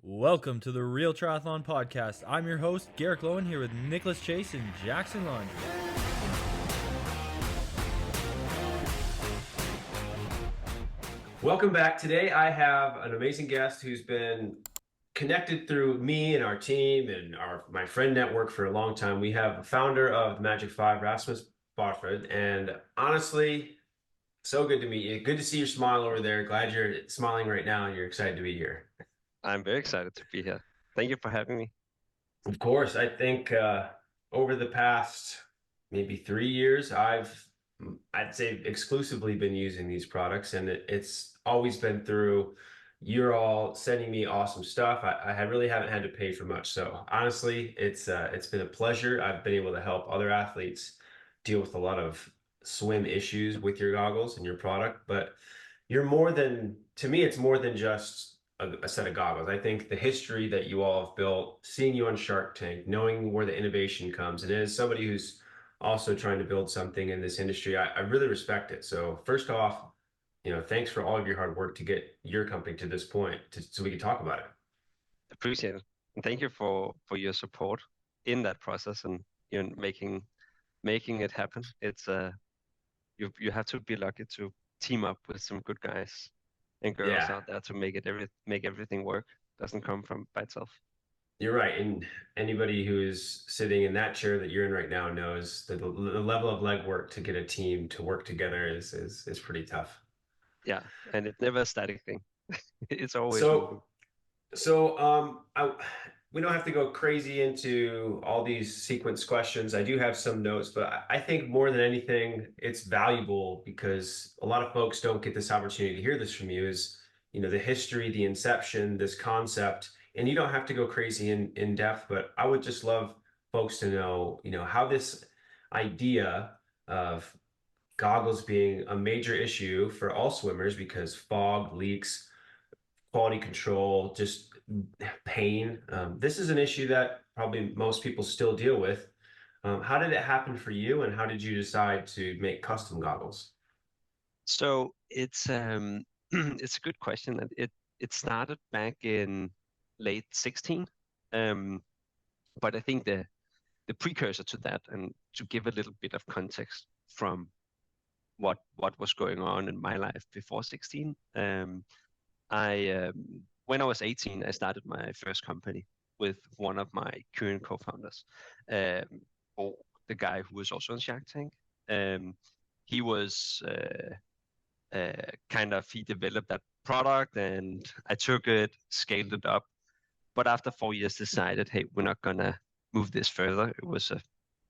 Welcome to the Real Triathlon Podcast. I'm your host, Garrick Lowen, here with Nicholas Chase and Jackson Laundry. Welcome back. Today I have an amazing guest who's been connected through me and our team and my friend network for a long time. We have the founder of the Magic 5, Rasmus Barfred, and honestly, so good to meet you. Good to see your smile over there. Glad you're smiling right now and you're excited to be here. I'm very excited to be here. Thank you for having me. Of course, I think over the past maybe 3 years, I'd say exclusively been using these products, and it's always been through you're all sending me awesome stuff. I really haven't had to pay for much, so honestly, it's been a pleasure. I've been able to help other athletes deal with a lot of swim issues with your goggles and your product, but to me, it's more than just a set of goggles. I think the history that you all have built, seeing you on Shark Tank, knowing where the innovation comes, and as somebody who's also trying to build something in this industry, I really respect it. So first off, thanks for all of your hard work to get your company to this point so we can talk about it. Appreciate it. And thank you for your support in that process and making it happen. It's you have to be lucky to team up with some good guys and girls Yeah, out there to make everything work. Doesn't come from by itself. you're right. And anybody who is sitting in that chair that you're in right now knows that the level of legwork to get a team to work together is pretty tough. Yeah, and it's never a static thing. It's always moving. So So we don't have to go crazy into all these sequence questions. I do have some notes, but I think more than anything, it's valuable because a lot of folks don't get this opportunity to hear this from you is, the history, the inception, this concept, and you don't have to go crazy in depth, but I would just love folks to know, how this idea of goggles being a major issue for all swimmers because fog, leaks, quality control, just pain. This is an issue that probably most people still deal with. How did it happen for you, and how did you decide to make custom goggles? So it's it's a good question. And it started back in late 16. Um, but I think the precursor to that, and to give a little bit of context from what was going on in my life before 16. I When I was 18, I started my first company with one of my current co-founders, um, or the guy who was also on Shark Tank. Um, he was he developed that product, and I took it, scaled it up. But after 4 years, decided, hey, we're not gonna move this further. It was a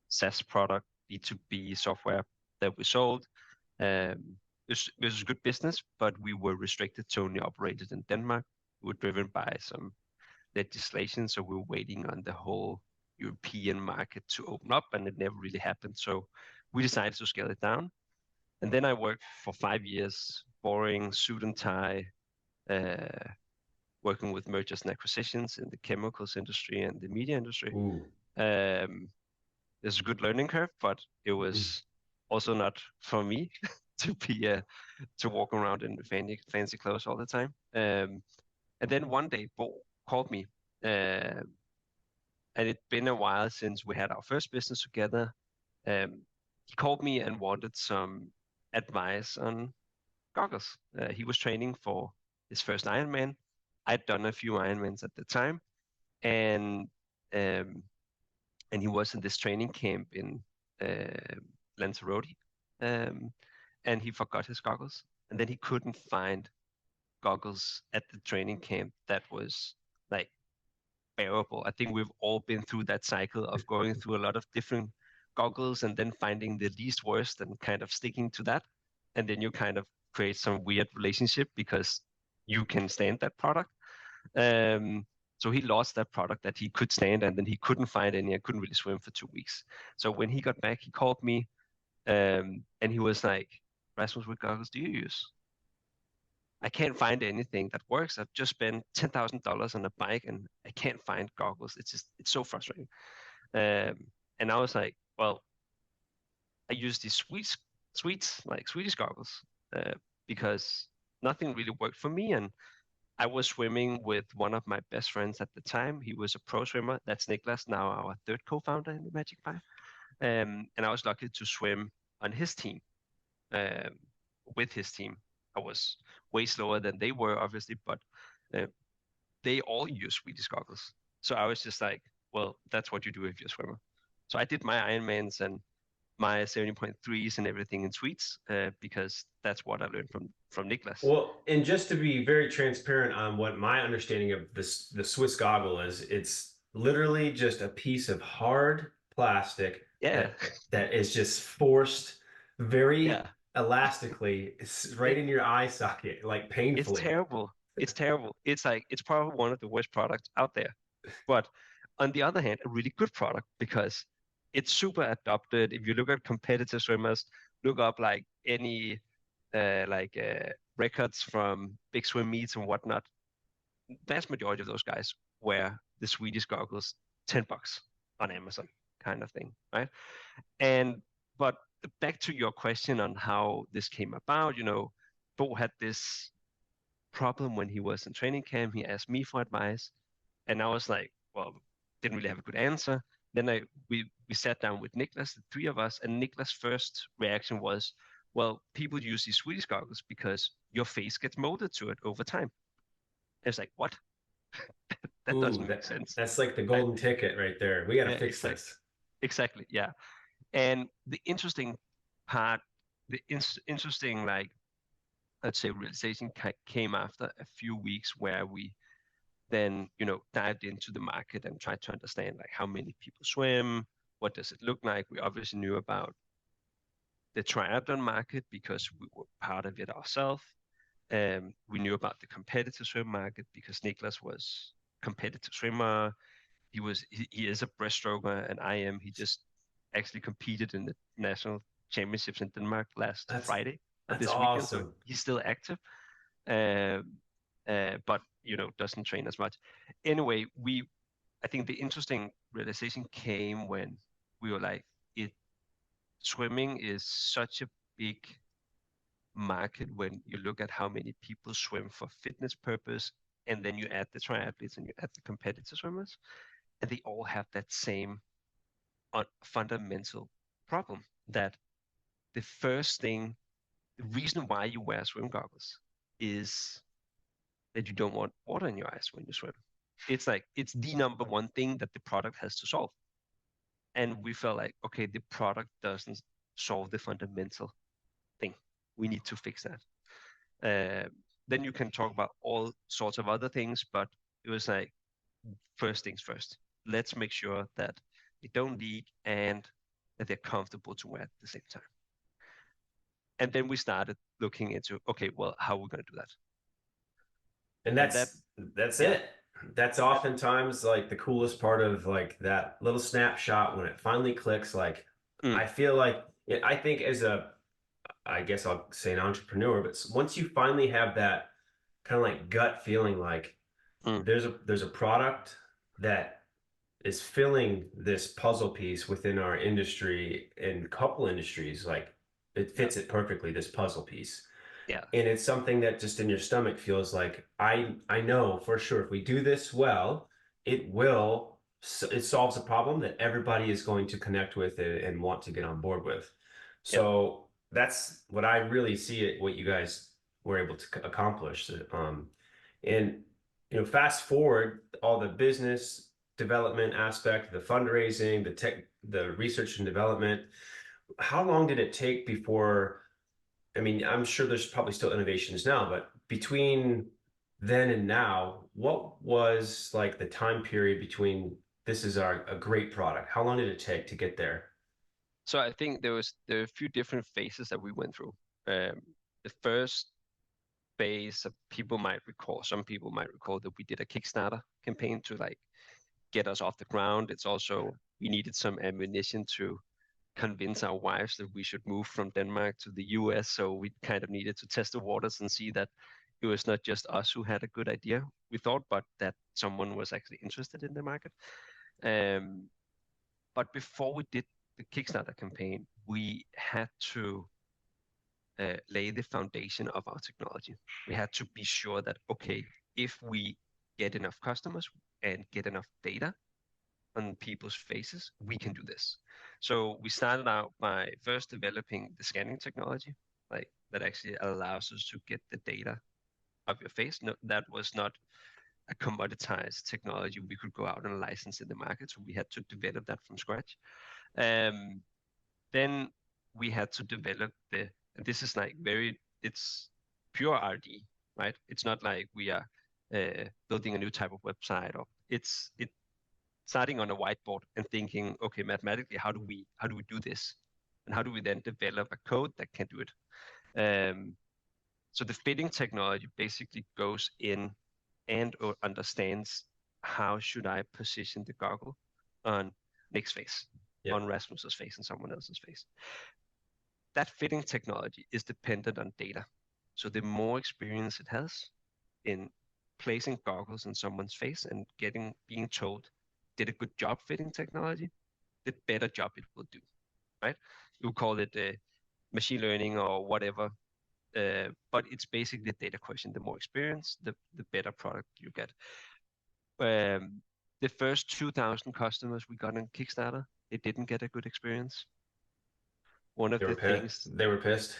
SaaS product, B2B software that we sold. It was a good business, but we were restricted to only operated in Denmark. We were driven by some legislation, so we were waiting on the whole European market to open up, and it never really happened. So we decided to scale it down. And then I worked for 5 years, boring suit and tie, uh, working with mergers and acquisitions in the chemicals industry and the media industry. Ooh. Um, there's a good learning curve, but it was also not for me to be to walk around in fancy clothes all the time. And then one day, Bo called me, and it'd been a while since we had our first business together. He called me and wanted some advice on goggles. He was training for his first Ironman. I'd done a few Ironmans at the time, and um, he was in this training camp in Lanzarote, um, and he forgot his goggles, and then he couldn't find goggles at the training camp that was like bearable. I think we've all been through that cycle of going through a lot of different goggles and then finding the least worst and kind of sticking to that, and then you kind of create some weird relationship because you can stand that product. So he lost that product that he could stand, and then he couldn't find any. I couldn't really swim for 2 weeks. So when he got back, he called me, and he was like, "Rasmus, what goggles do you use? I can't find anything that works. I've just spent $10,000 on a bike, and I can't find goggles. It's so frustrating." And I was like, "Well, I use these Swedish goggles, because nothing really worked for me, and I was swimming with one of my best friends at the time. He was a pro swimmer. That's Niklas, now our third co-founder in the Magic 5. And I was lucky to swim on his team. Um, with his team, I was way slower than they were, obviously, but uh, they all use Swedish goggles. So I was just like, well, that's what you do if you're a swimmer. So I did my Ironmans and my 70.3s and everything in Swedes because that's what I learned from Niklas. Well, and just to be very transparent on what my understanding of this the Swiss goggle is, it's literally just a piece of hard plastic Yeah, that is just forced very yeah. elastically right in your eye socket, like It's painfully. terrible. It's terrible. It's like it's probably one of the worst products out there. But on the other hand, a really good product because it's super adopted. If you look at competitive swimmers, look up like any records from big swim meets and whatnot. Vast majority of those guys wear the Swedish goggles, $10 on Amazon, kind of thing, right? And but back to your question on how this came about, Bo had this problem when he was in training camp. He asked me for advice, and I was like, well, didn't really have a good answer. Then we sat down with Niklas, the three of us, and Niklas' first reaction was, well, people use these Swedish goggles because your face gets molded to it over time. I was like, what? That doesn't make sense. That's like the Right? golden ticket right there. We got to fix Exactly. this. Exactly. Yeah. And the interesting part, interesting, like, let's say realization came after a few weeks where we then, dived into the market and tried to understand like how many people swim, what does it look like. We obviously knew about the triathlon market because we were part of it ourselves. We knew about the competitive swim market because Niklas was competitive swimmer. He is a breaststroker and I am. He just actually competed in the national championships in Denmark last Friday of That's this weekend. So awesome. he's still active, but doesn't train as much. Anyway, I think the interesting realization came when we were like, it swimming is such a big market when you look at how many people swim for fitness purpose, and then you add the triathletes and you add the competitive swimmers, and they all have that same fundamental problem that the first thing, the reason why you wear swim goggles is that you don't want water in your eyes when you swim. It's like it's the number one thing that the product has to solve. And we felt like, okay, the product doesn't solve the fundamental thing. We need to fix that. Then you can talk about all sorts of other things, but it was like first things first. Let's make sure that they don't leak and that they're comfortable to wear at the same time. And then we started looking into, okay, well, how are we going to do that? And that's yeah. it. That's oftentimes like the coolest part of like that little snapshot when it finally clicks. Like I feel like I think as I guess I'll say an entrepreneur, but once you finally have that kind of like gut feeling like there's a product that is filling this puzzle piece within our industry and couple industries, like it fits it perfectly, this puzzle piece. Yeah. And it's something that just in your stomach feels like I know for sure if we do this well, it solves a problem that everybody is going to connect with and want to get on board with. So that's what I really see it, what you guys were able to accomplish. And fast forward all the business development aspect, the fundraising, the research and development. How long did it take before? I mean, I'm sure there's probably still innovations now, but between then and now, what was like the time period between this is a great product? How long did it take to get there? So I think there are a few different phases that we went through. The first phase, some people might recall that we did a Kickstarter campaign to like get us off the ground. It's also we needed some ammunition to convince our wives that we should move from Denmark to the US. So we kind of needed to test the waters and see that it was not just us who had a good idea, we thought, but that someone was actually interested in the market. But before we did the Kickstarter campaign, we had to lay the foundation of our technology. We had to be sure that, okay, if we get enough customers and get enough data on people's faces, we can do this. So we started out by first developing the scanning technology, like that actually allows us to get the data of your face. No, that was not a commoditized technology we could go out and license in the market. So we had to develop that from scratch. Then we had to develop and this is like it's pure RD, right? It's not like we are building a new type of website, or it's starting on a whiteboard and thinking, okay, mathematically, how do we do this? And how do we then develop a code that can do it? So the fitting technology basically goes in and or understands how should I position the goggle on Nick's face, on Rasmus's face, and someone else's face. That fitting technology is dependent on data. So the more experience it has in placing goggles in someone's face and being told did a good job fitting technology, the better job it will do, right? You call it machine learning or whatever, but it's basically a data question. The more experience, the better product you get. The first 2,000 customers we got on Kickstarter, they didn't get a good experience. One of the things they were pissed.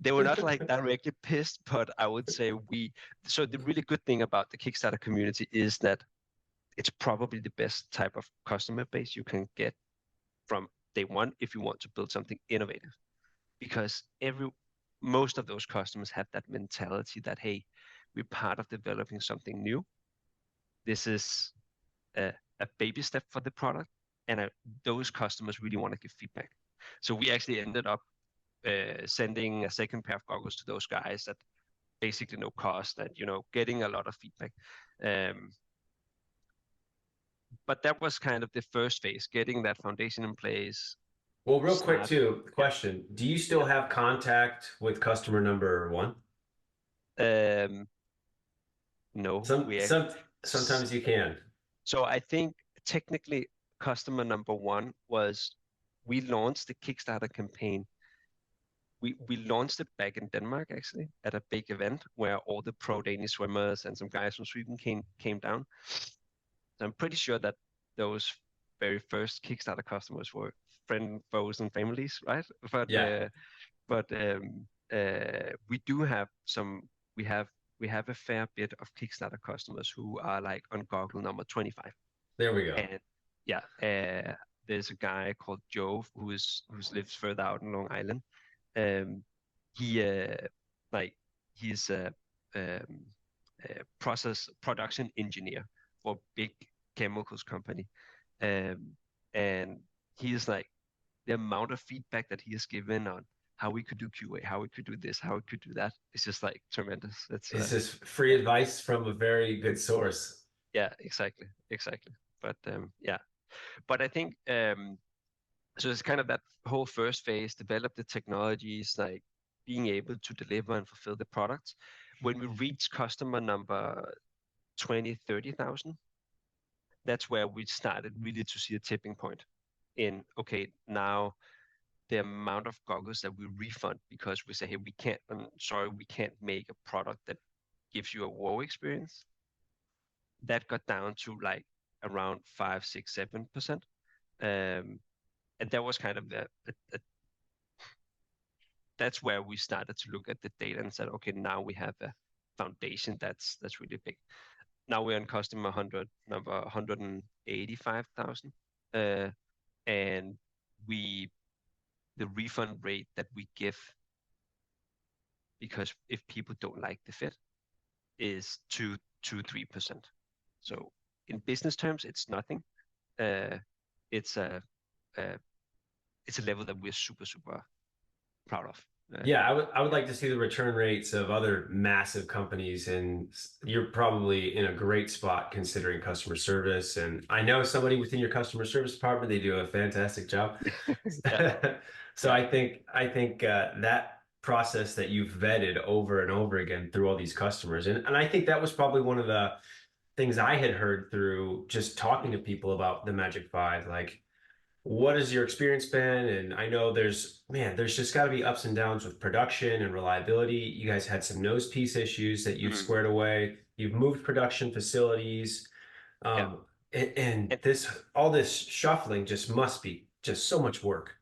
They were not like directly pissed, but I would say so the really good thing about the Kickstarter community is that it's probably the best type of customer base you can get from day one if you want to build something innovative, because most of those customers have that mentality that, hey, we're part of developing something new. This is a baby step for the product, and those customers really want to give feedback. So we actually ended up sending a second pair of goggles to those guys at basically no cost, and getting a lot of feedback. But that was kind of the first phase, getting that foundation in place. Well, real quick too, question: do you still have contact with customer number one? No. Sometimes you can. So I think technically customer number one was, we launched the Kickstarter campaign. We launched it back in Denmark, actually, at a big event where all the pro Danish swimmers and some guys from Sweden came down. So I'm pretty sure that those very first Kickstarter customers were friends, foes, and families, right? But we do have we have a fair bit of Kickstarter customers who are like on goggle number 25. There we go. And there's a guy called Joe who lives further out in Long Island. He's a production engineer for a big chemicals company, and he's like, the amount of feedback that he has given on how we could do QA, how we could do this, how we could do that, it's just like tremendous. It's just free advice from a very good source. Yeah, exactly. But I think so it's kind of that whole first phase, develop the technologies, like being able to deliver and fulfill the products. When we reach customer number 20, 30,000, that's where we started really to see a tipping point in, okay, now the amount of goggles that we refund because we say, hey, we can't make a product that gives you a wow experience. That got down to like around 5, 6, 7%. And that was kind of that's where we started to look at the data and said, okay, now we have a foundation that's really big. Now we're on customer number 185,000, and the refund rate that we give, because if people don't like the fit, is 2-3%. So in business terms, it's nothing. It's a level that we're super proud of. Yeah, I would like to see the return rates of other massive companies, and you're probably in a great spot considering customer service. And I know somebody within your customer service department, they do a fantastic job. So I think that process that you've vetted over and over again through all these customers, and I think that was probably one of the things I had heard through just talking to people about the Magic 5, like, what has your experience been? And I know there's just got to be ups and downs with production and reliability. You guys had some nose piece issues that you've Mm, squared away. You've moved production facilities. yeah, And and all this shuffling just must be just so much work.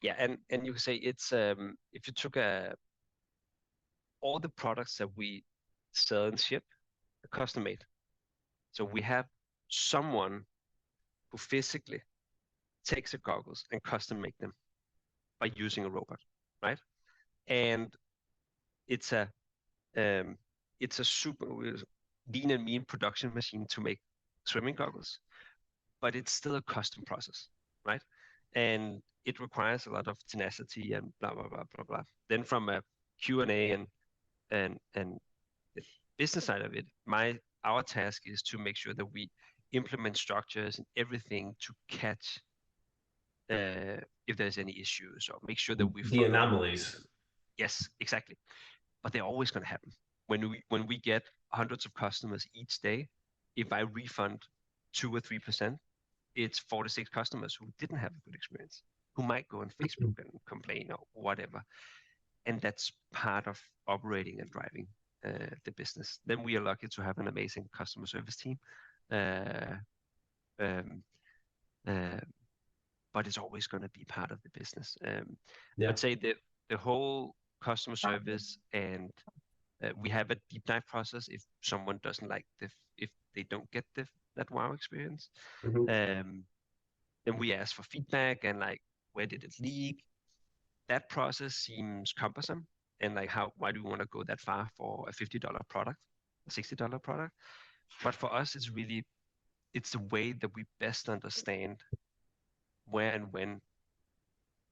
yeah, and you can say it's if you took all the products that we sell and ship are custom made. So we have someone who physically takes the goggles and custom make them by using a robot, right? And it's a um, it's a super lean and mean production machine to make swimming goggles, but it's still a custom process, right? And it requires a lot of tenacity and blah blah blah blah blah. Then from a Q&A and the business side of it, our task is to make sure that we implement structures and everything to catch if there's any issues or make sure that we The follow. anomalies. Yes, exactly. But they're always going to happen. When we get hundreds of customers each day, if I refund 2 or 3%, it's 4 to 6 customers who didn't have a good experience, who might go on Facebook and complain or whatever. And that's part of operating and driving the business. Then we are lucky to have an amazing customer service team. Uh, um, uh, but it's always going to be part of the business. Yeah. I'd say that the whole customer service and we have a deep dive process if someone doesn't like if they don't get that wow experience. Mhm. Then we ask for feedback and like where did it leak. That process seems cumbersome and like why do we want to go that far for a $50 product, a $60 product? But for us, it's the way that we best understand where and when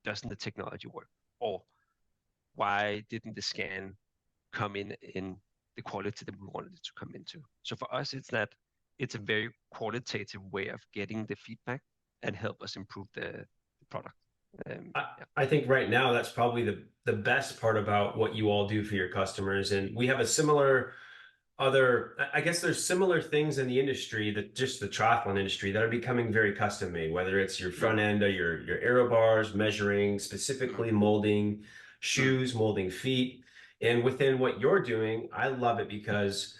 doesn't the technology work, or why didn't the scan come in the quality that we wanted it to come into. So for us, it's a very qualitative way of getting the feedback and help us improve the product. Yeah. I think right now that's probably the best part about what you all do for your customers. And we have a similar I guess there's similar things in the industry that just the triathlon industry that are becoming very custom made, whether it's your Mm, front end of your aero bars, measuring, mm, specifically molding mm, shoes, molding feet. And within what you're doing, I love it because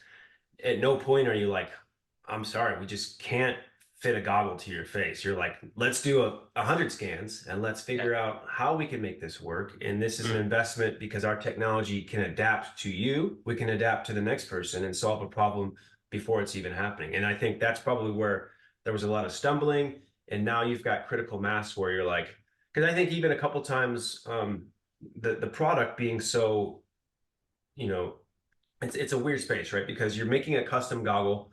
at no point are you like, I'm sorry, we just can't fit a goggle to your face. You're like, let's do 100 scans and let's yeah. figure out how we can make this work. And this is an Mm, investment because our technology can adapt to you. We can adapt to the next person and solve a problem before it's even happening. And I think that's probably where there was a lot of stumbling. And now you've got critical mass where you're like, because I think even a couple times, the product being so, you know, it's a weird space, right? Because you're making a custom goggle,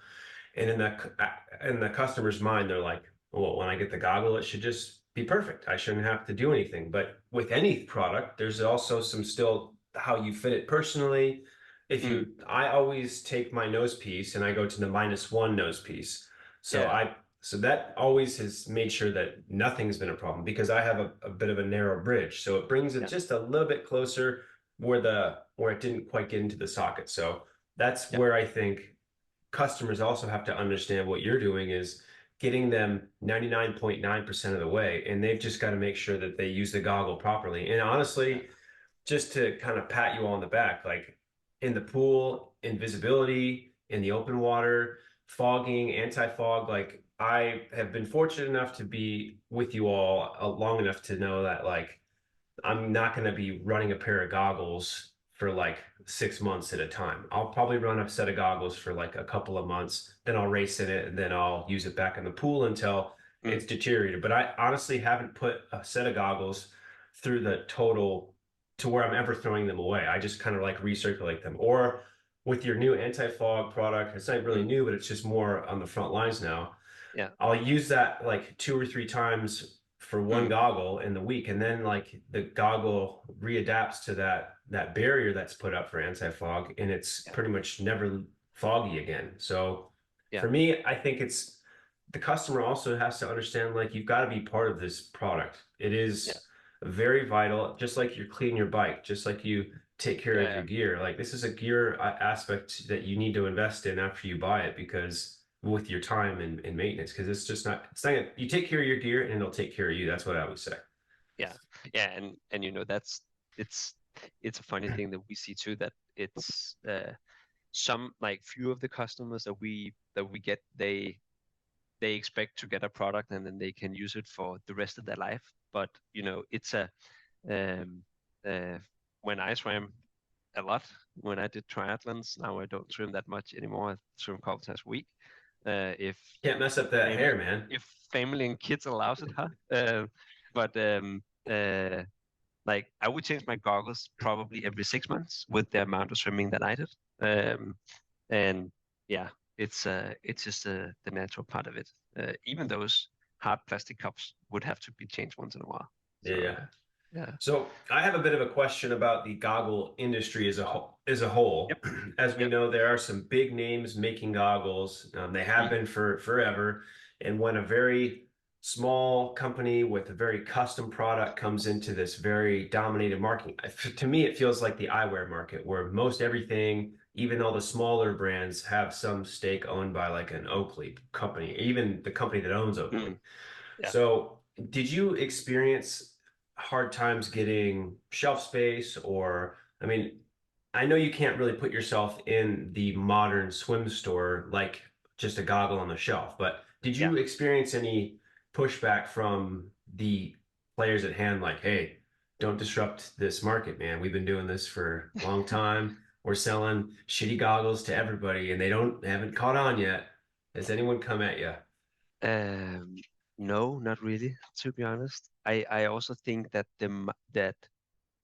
and in the customer's mind, they're like, "Well, when I get the goggle, it should just be perfect. I shouldn't have to do anything." But with any product, there's also some still how you fit it personally. mm, I always take my nose piece and I go to the -1 nose piece. So yeah. so that always has made sure that nothing's been a problem because I have a bit of a narrow bridge. So it brings it Yeah. just a little bit closer where it didn't quite get into the socket. So that's Yeah. where I think customers also have to understand what you're doing is getting them 99.9% of the way, and they've just got to make sure that they use the goggle properly. And Yeah. honestly, just to kind of pat you all on the back, like in the pool, invisibility, in the open water, fogging, anti-fog, like I have been fortunate enough to be with you all long enough to know that like I'm not going to be running a pair of goggles for like 6 months at a time. I'll probably run a set of goggles for like a couple of months, then I'll race in it, and then I'll use it back in the pool until Mm, it's deteriorated. But I honestly haven't put a set of goggles through the total to where I'm ever throwing them away. I just kind of like recirculate them. Or with your new anti-fog product, it's not really mm, new, but it's just more on the front lines now. yeah. I'll use that like 2 or 3 times for one Mm, goggle in the week, and then like the goggle readapts to that barrier that's put up for anti-fog, and it's yeah. pretty much never foggy again. So Yeah. for me, I think it's the customer also has to understand like you've got to be part of this product. It Yeah. is very vital, just like you clean your bike, just like you take care of Yeah. your gear. Like this is a gear aspect that you need to invest in after you buy it because with your time and maintenance, because it's not you take care of your gear and it'll take care of you. That's what I always say. Yeah, yeah, and you know that's it's it's a funny thing that we see too, that it's some like few of the customers that we get, they expect to get a product and then they can use it for the rest of their life. But you know, it's a um, uh, when I swam a lot, when I did triathlons, now I don't swim that much anymore. I swim a couple times a week. If Can't mess up that family, hair, man. if family and kids allows it, huh? But like I would change my goggles probably every 6 months with the amount of swimming that I did. Um, and yeah, it's just the natural part of it. Even those hard plastic cups would have to be changed once in a while. Yeah, So yeah. yeah. So I have a bit of a question about the goggle industry as a whole. As a whole, Yep. as we Yep. know, there are some big names making goggles. They have Mm. been for forever. And when a very small company with a very custom product comes into this very dominated market, to me, it feels like the eyewear market, where most everything, even all the smaller brands, have some stake owned by like an Oakley company, even the company that owns Oakley. Mm. Yeah. So, did you experience hard times getting shelf space? Or, I mean, I know you can't really put yourself in the modern swim store like just a goggle on the shelf, but did Yeah. you experience any pushback from the players at hand, like, hey, don't disrupt this market, man. We've been doing this for a long time. We're selling shitty goggles to everybody and they haven't caught on yet. Has anyone come at you? Um, no, not really, to be honest. I also think that that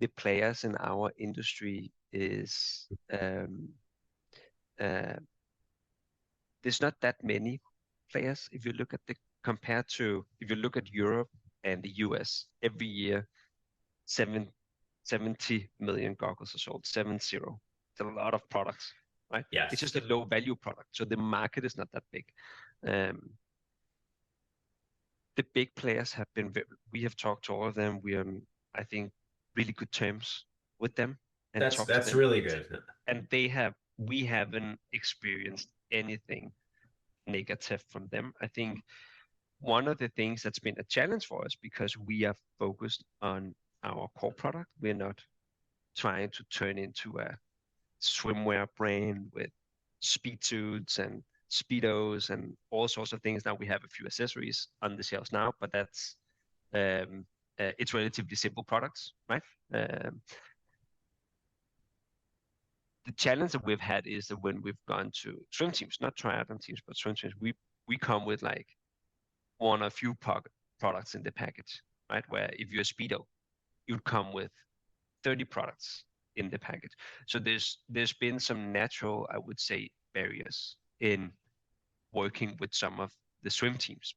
the players in our industry is uh, there's not that many players. If you look at the compared to if you look at Europe and the US, every year 70 million goggles are sold, 70. It's a lot of products, right? It's Yes. just a low value product, so the market is not that big. Um, the big players have been we have talked to all of them. We are on, I think, really good terms with them and talked to That's them. really good. And we haven't experienced anything negative from them. I think one of the things that's been a challenge for us, because we are focused on our core product, we're not trying to turn into a swimwear brand with speed suits and speedos and all sorts of things. Now we have a few accessories on the shelves now, but that's it's relatively simple products, right? Um, the challenge that we've had is that when we've gone to swim teams, not triathlon teams, but swim teams, we come with like one or few products in the package, right? Where if you're a speedo, you'd come with 30 products in the package. So there's been some natural, I would say, barriers in working with some of the swim teams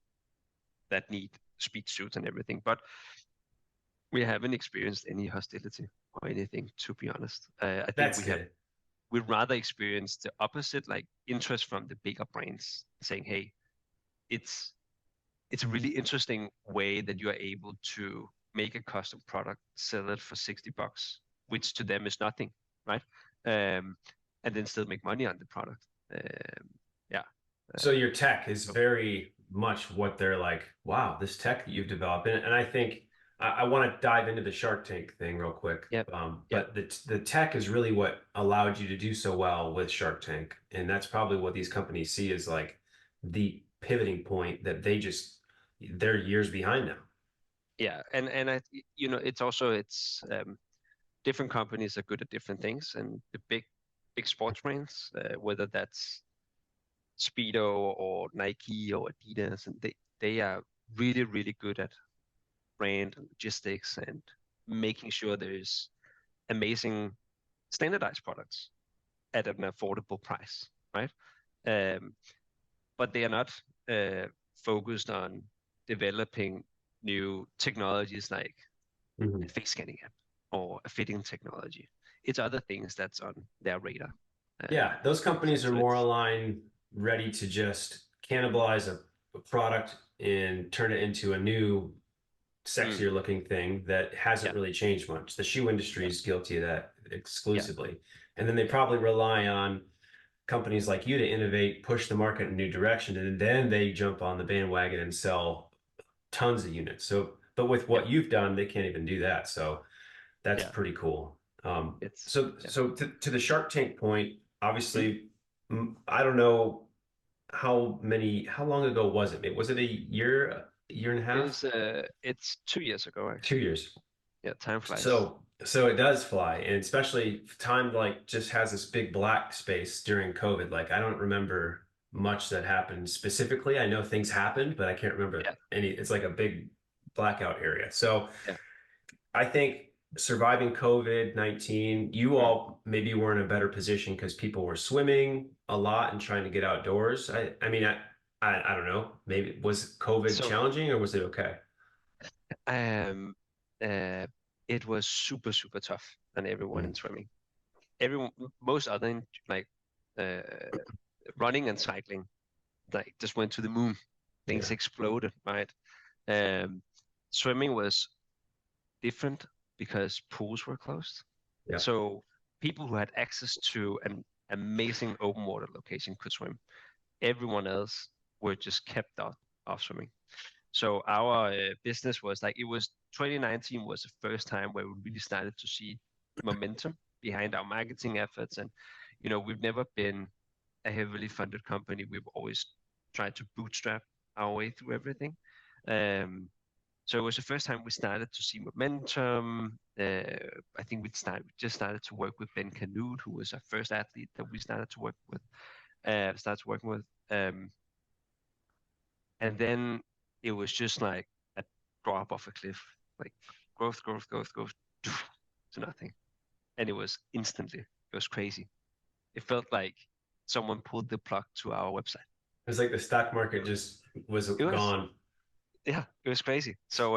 that need speed suits and everything. But we haven't experienced any hostility or anything, to be honest. I think That's good. we'd rather experience the opposite, like interest from the bigger brands saying, hey, it's it's a really interesting way that you are able to make a custom product, sell it for $60, which to them is nothing, right? And then still make money on the product. Yeah. So your tech is very much what they're like, wow, this tech that you've developed. And I think I want to dive into the Shark Tank thing real quick. Yep. Yep. But the tech is really what allowed you to do so well with Shark Tank. And that's probably what these companies see as like the pivoting point that they're years behind now. Yeah. And it's also different companies are good at different things, and the big sports brands, whether that's Speedo or Nike or Adidas, and they are really really good at brand and logistics and making sure there's amazing standardized products at an affordable price, right? Um, but they are not focused on developing new technologies like a Mhm. face scanning app or a fitting technology. It's other things that's on their radar. Yeah, those companies are So more it's aligned, ready to just cannibalize a product and turn it into a new mm, sexier looking thing that yeah, hasn't really changed much. The shoe industry yeah, is guilty of that yeah, exclusively. And then they probably rely on companies like you to innovate, push the market in a new direction, and then they jump on the bandwagon and sell tons of units. So, but with Yeah. what you've done, they can't even do that. So that's Yeah. pretty cool. It's So to the Shark Tank point, Mm. obviously, I don't know how long ago was it? Was it a year and a It half? was it's 2 years ago, 2 actually. years. Yeah, time flies. So it does fly, and especially time like just has this big black space during COVID. Like I don't remember much that happened specifically. I know things happened, but I can't remember Yeah. any. It's like a big blackout area. So Yeah. I think surviving COVID-19, you Mm. all maybe were in a better position because people were swimming a lot and trying to get outdoors. I mean, I don't know. Maybe was COVID So challenging or was it okay? um uh it was super, super tough on everyone Mm, in swimming. Everyone, most other like uh running and cycling, like just went to the moon. Things yeah, exploded, right? Um, Swimming was different because pools were closed. yeah, So people who had access to an amazing open water location could swim. Everyone else were just kept out of swimming. So our business was like, it was 2019 was the first time where we really started to see momentum behind our marketing efforts. And, we've never been a heavily funded company. We've always tried to bootstrap our way through everything. Um, so it was the first time we started to see momentum. I think we just started to work with Ben Canute, who was our first athlete that we started to work with, started working with. And then it was just like a drop off a cliff, like growth, growth, growth, growth, to nothing. And it was instantly, it was crazy. It felt like someone pulled the plug to our website. it was like the stock market just was It was, gone. yeah, it was crazy. So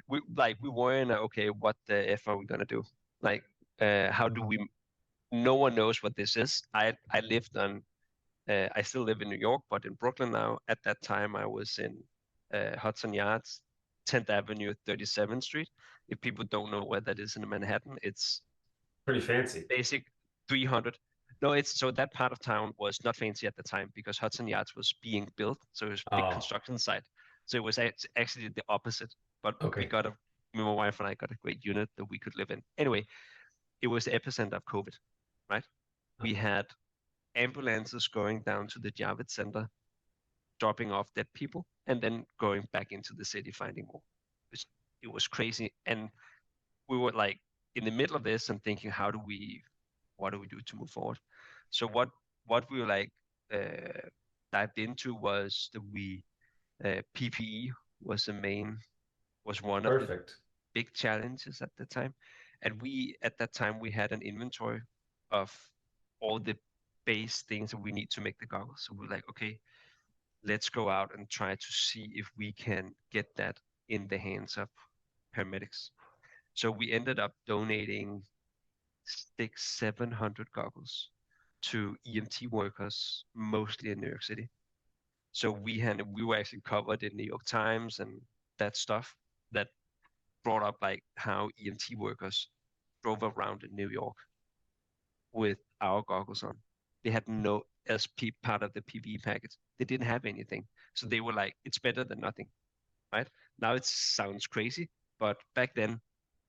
we weren't okay, what the F are we gonna do? Like, how do we? No one knows what this is. I lived on. I still live in New York, but in Brooklyn now. At that time, I was in Hudson Yards, 10th Avenue, 37th Street. If people don't know where that is in Manhattan, it's Pretty fancy. basic 300. No, it's so that part of town was not fancy at the time because Hudson Yards was being built, so it was a big Oh, construction site. So it was actually the opposite. But okay. me, my wife and I got a great unit that we could live in. Anyway, it was the epicenter of COVID, right? We had ambulances going down to the Javits Center, dropping off dead people, and then going back into the city finding more. It was crazy, and we were like in the middle of this and thinking, what do we do to move forward? So what we were like dived into was that PPE was was one of the Perfect. big challenges at the time, and we at that time we had an inventory of all the base things that we need to make the goggles. So we're like, okay, let's go out and try to see if we can get that in the hands of paramedics. So we ended up donating 700 goggles to EMT workers, mostly in New York City. So we were actually covered in New York Times and that stuff that brought up like how EMT workers drove around in New York with our goggles on. They had no as part of the PPE package. They didn't have anything, so they were like, "It's better than nothing." Right now, it sounds crazy, but back then,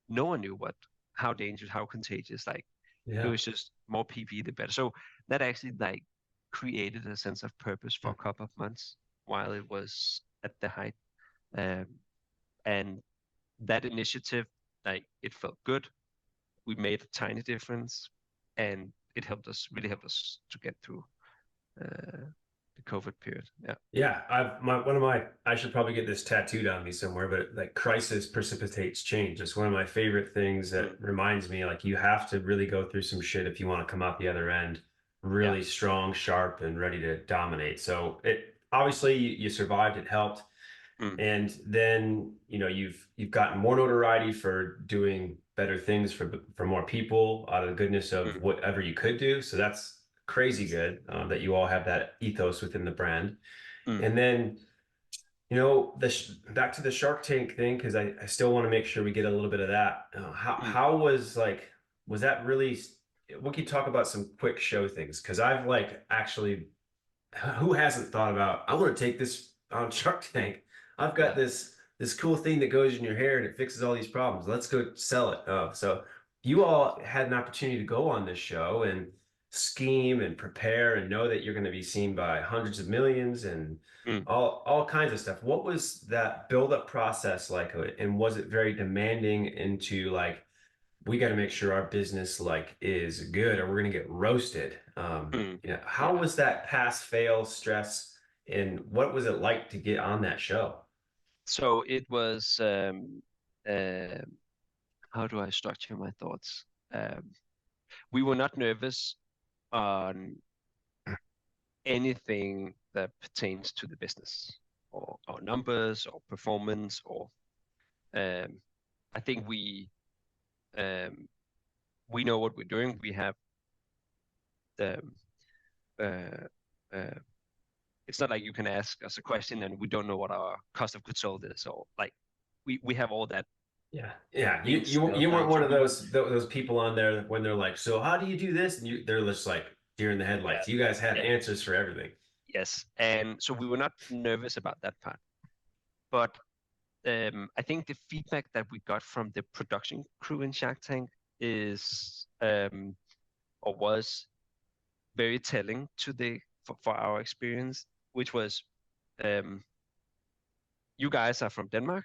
no one knew how dangerous, how contagious. Like it Yeah. was just more PPE, the better. So that actually like created a sense of purpose for a couple of months while it was at the height. Um, and that initiative, like it felt good. We made a tiny difference, and it really helped us to get through the COVID period. Yeah, Yeah, I should probably get this tattooed on me somewhere, but like crisis precipitates change. It's one of my favorite things that mm, reminds me like you have to really go through some shit if you want to come out the other end yeah, really strong, sharp, and ready to dominate. So it obviously you survived, it helped. mm, And then, you've gotten more notoriety for doing better things for more people out of the goodness of mm, whatever you could do. So that's crazy good that you all have that ethos within the brand. mm, And then, back to the Shark Tank thing, because I still want to make sure we get a little bit of that. mm. How was was that really we could talk about some quick show things because I've like actually, who hasn't thought about, I want to take this on Shark Tank. I've got Yeah. this cool thing that goes in your hair and it fixes all these problems. Let's go sell it. So you all had an opportunity to go on this show and scheme and prepare and know that you're going to be seen by hundreds of millions and Mm. all kinds of stuff. What was that build up process like? And was it very demanding into like, we got to make sure our business like is good or we're going to get roasted. Mm. How Yeah. was that pass fail stress and what was it like to get on that show? So it was, uh, how do I structure my thoughts? Um, we were not nervous on anything that pertains to the business or numbers or performance or um, I think um, we know what we're doing. We have the uh, uh, it's not like you can ask us a question and we don't know what our cost of goods sold is or like we have all that Yeah, yeah. You things you nailed you weren't down. one So of we were those people on there when they're like, so how do you do this? And they're just like deer in the yeah headlights. You guys had yeah answers for everything. yes, and so we were not nervous about that part, but I think the feedback that we got from the production crew in Shark Tank is or was very telling to for our experience, which was um, you guys are from Denmark,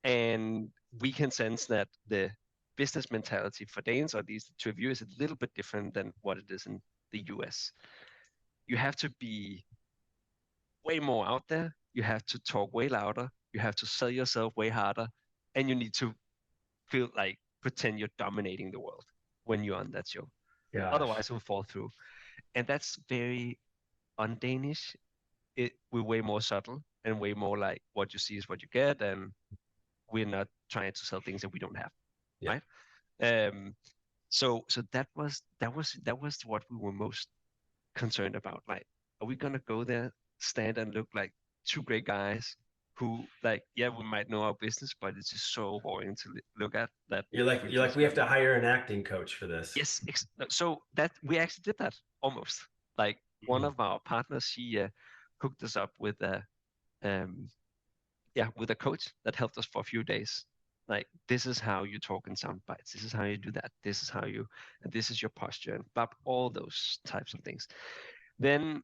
and we can sense that the business mentality for Danes, or at least the two of you, is a little bit different than what it is in the US. You have to be way more out there. You have to talk way louder. You have to sell yourself way harder, and you need to feel like pretend you're dominating the world when you're on that show. Gosh. Otherwise, it will fall through. And that's very un-Danish. We're way more subtle and way more like what you see is what you get, and we're not trying to sell things that we don't have, Yeah. right? So that was what we were most concerned about. Like, are we gonna go there, stand and look like two great guys who, like, yeah, we might know our business, but it's just so boring to look at that we're You're like, just we have to gonna. hire an acting coach for this. Yes, so that we actually did that almost. Like one Mhm. of our partners, she hooked us up with um, with a coach that helped us for a few days. Like, this is how you talk in sound bites. This is how you do that. This is how you, and this is your posture, and all those types of things. Then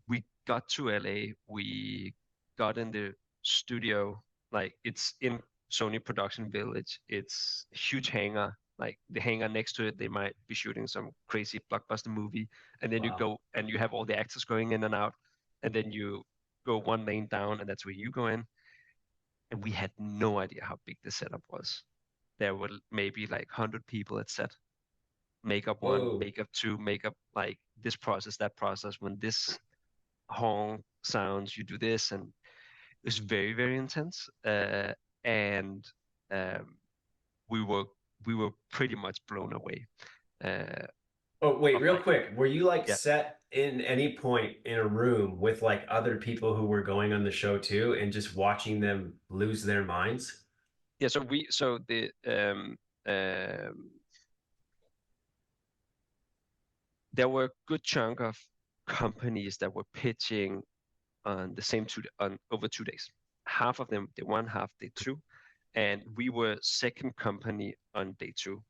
we got to LA. We got in the studio. Like, it's in Sony Production Village. It's a huge hangar. Like, the hangar next to it, they might be shooting some crazy blockbuster movie. And then you Wow. go and you have all the actors going in and out. And then you go one lane down, and that's where you go in. And we had no idea how big the setup was. There were maybe like 100 people at set. Makeup one, Whoa. makeup two, makeup like this process, that process. When this horn sounds, you do this, and it was very, very intense. And um, we were we were pretty much blown away. Uh, Oh, wait, of real like, quick. Were you like yeah, set in any point in a room with like other people who were going on the show too and just watching them lose their minds? yeah. So the um, there were a good chunk of companies that were pitching on the same on over 2 days. Half of them day one, half day two, and we were second company on day two.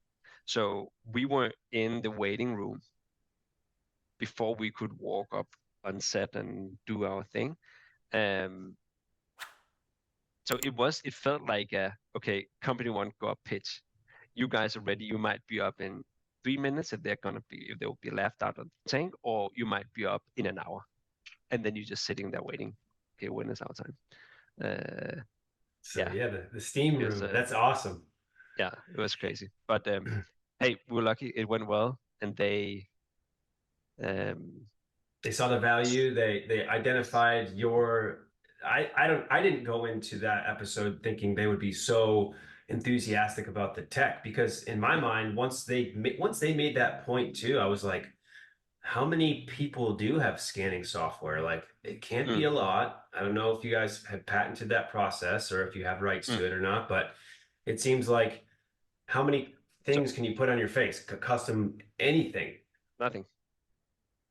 So we were in the waiting room before we could walk up on set and do our thing. Um, so it felt like okay, company one, go up pitch. You guys are ready. You might be up in 3 minutes if they'll be left out of the tank, or you might be up in an hour, and then you're just sitting there waiting. Okay, when is our time? Uh, So yeah, yeah, the steam it was room. That's awesome. yeah, it was crazy. But hey, we were lucky. It went well, and um, They saw the value. They yes, identified your. I didn't go into that episode thinking they would be so enthusiastic about the tech because in my mm, mind once they made that point too, I was like, how many people do have scanning software? Like it can't be mm, a lot. I don't know if you guys have patented that process or if you have rights mm, to it or not, but it seems like how many things can you put on your face? Custom anything? Nothing.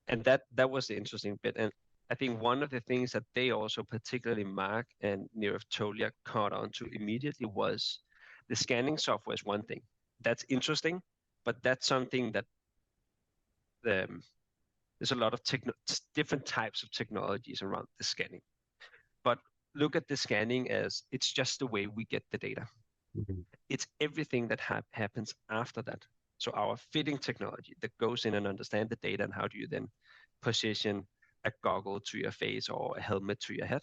And that was the interesting bit. And I think one of the things that they also, particularly Mark and Nirav Tolia, caught on to immediately was the scanning software is one thing. That's interesting, but that's something that there's a lot of different types of technologies around the scanning. But look at the scanning as it's just the way we get the data. Mm-hmm. It's everything that happens after that. So our fitting technology that goes in and understand the data, and how do you then position a goggle to your face or a helmet to your head.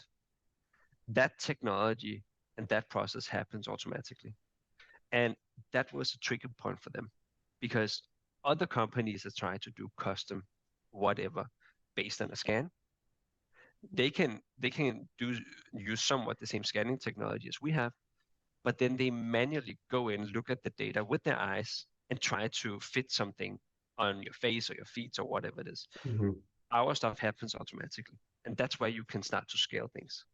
That technology and that process happens automatically. And that was a trigger point for them, because other companies that try to do custom whatever based on a scan, they can use somewhat the same scanning technology as we have, but then they manually go in, look at the data with their eyes, and try to fit something on your face or your feet or whatever it is. Mm-hmm. Our stuff happens automatically, and that's where you can start to scale things.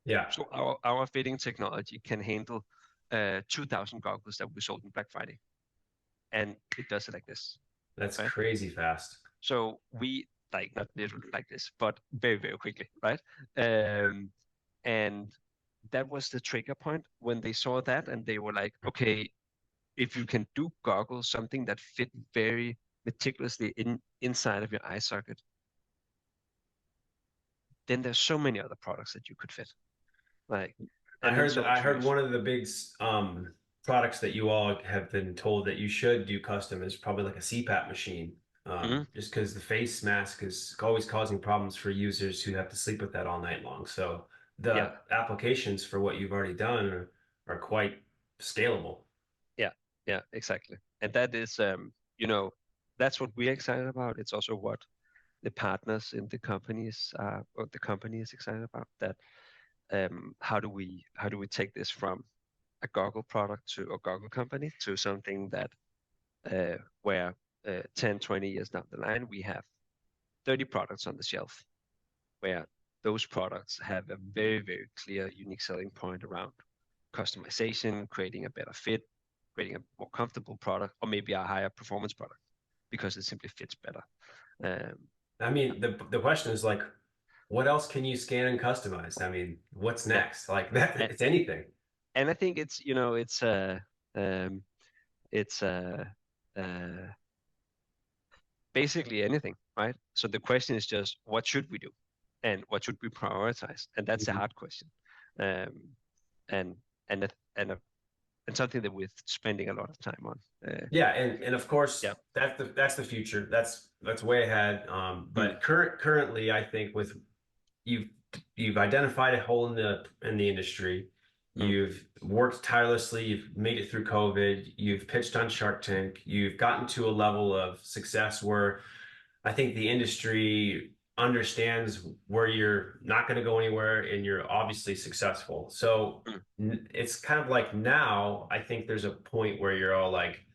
Yeah. So our fitting technology can handle 2,000 goggles that we sold on Black Friday, and it does it like this. That's right? crazy fast. So we not literally like this, but very, very quickly, right? And that was the trigger point when they saw that, and they were like, okay, if you can do goggles, something that fit very meticulously inside of your eye socket, then there's so many other products that you could fit. I heard one of the big products that you all have been told that you should do custom is probably like a CPAP machine. Just because the face mask is always causing problems for users who have to sleep with that all night long. So the applications for what you've already done are quite scalable. Yeah, exactly. And that is, that's what we're excited about. It's also what the partners in the companies, or the company is excited about. That how do we take this from a goggle product to a goggle company to something that where 10, 20 years down the line, we have 30 products on the shelf, where those products have a very, very clear, unique selling point around customization, creating a better fit, creating a more comfortable product, or maybe a higher performance product because it simply fits better. I mean, the question is like, what else can you scan and customize? I mean, what's next? Like that, it's anything. And I think it's basically anything, right? So the question is just, what should we do, and what should we prioritize? And that's a hard question, and something that we're spending a lot of time on. Yeah, and of course, that's the future. That's way ahead. But currently, I think with you've identified a hole in the industry. You've worked tirelessly. You've made it through COVID. You've pitched on Shark Tank. You've gotten to a level of success where I think the industry understands where you're not going to go anywhere and you're obviously successful. So it's kind of like now I think there's a point where you're all like,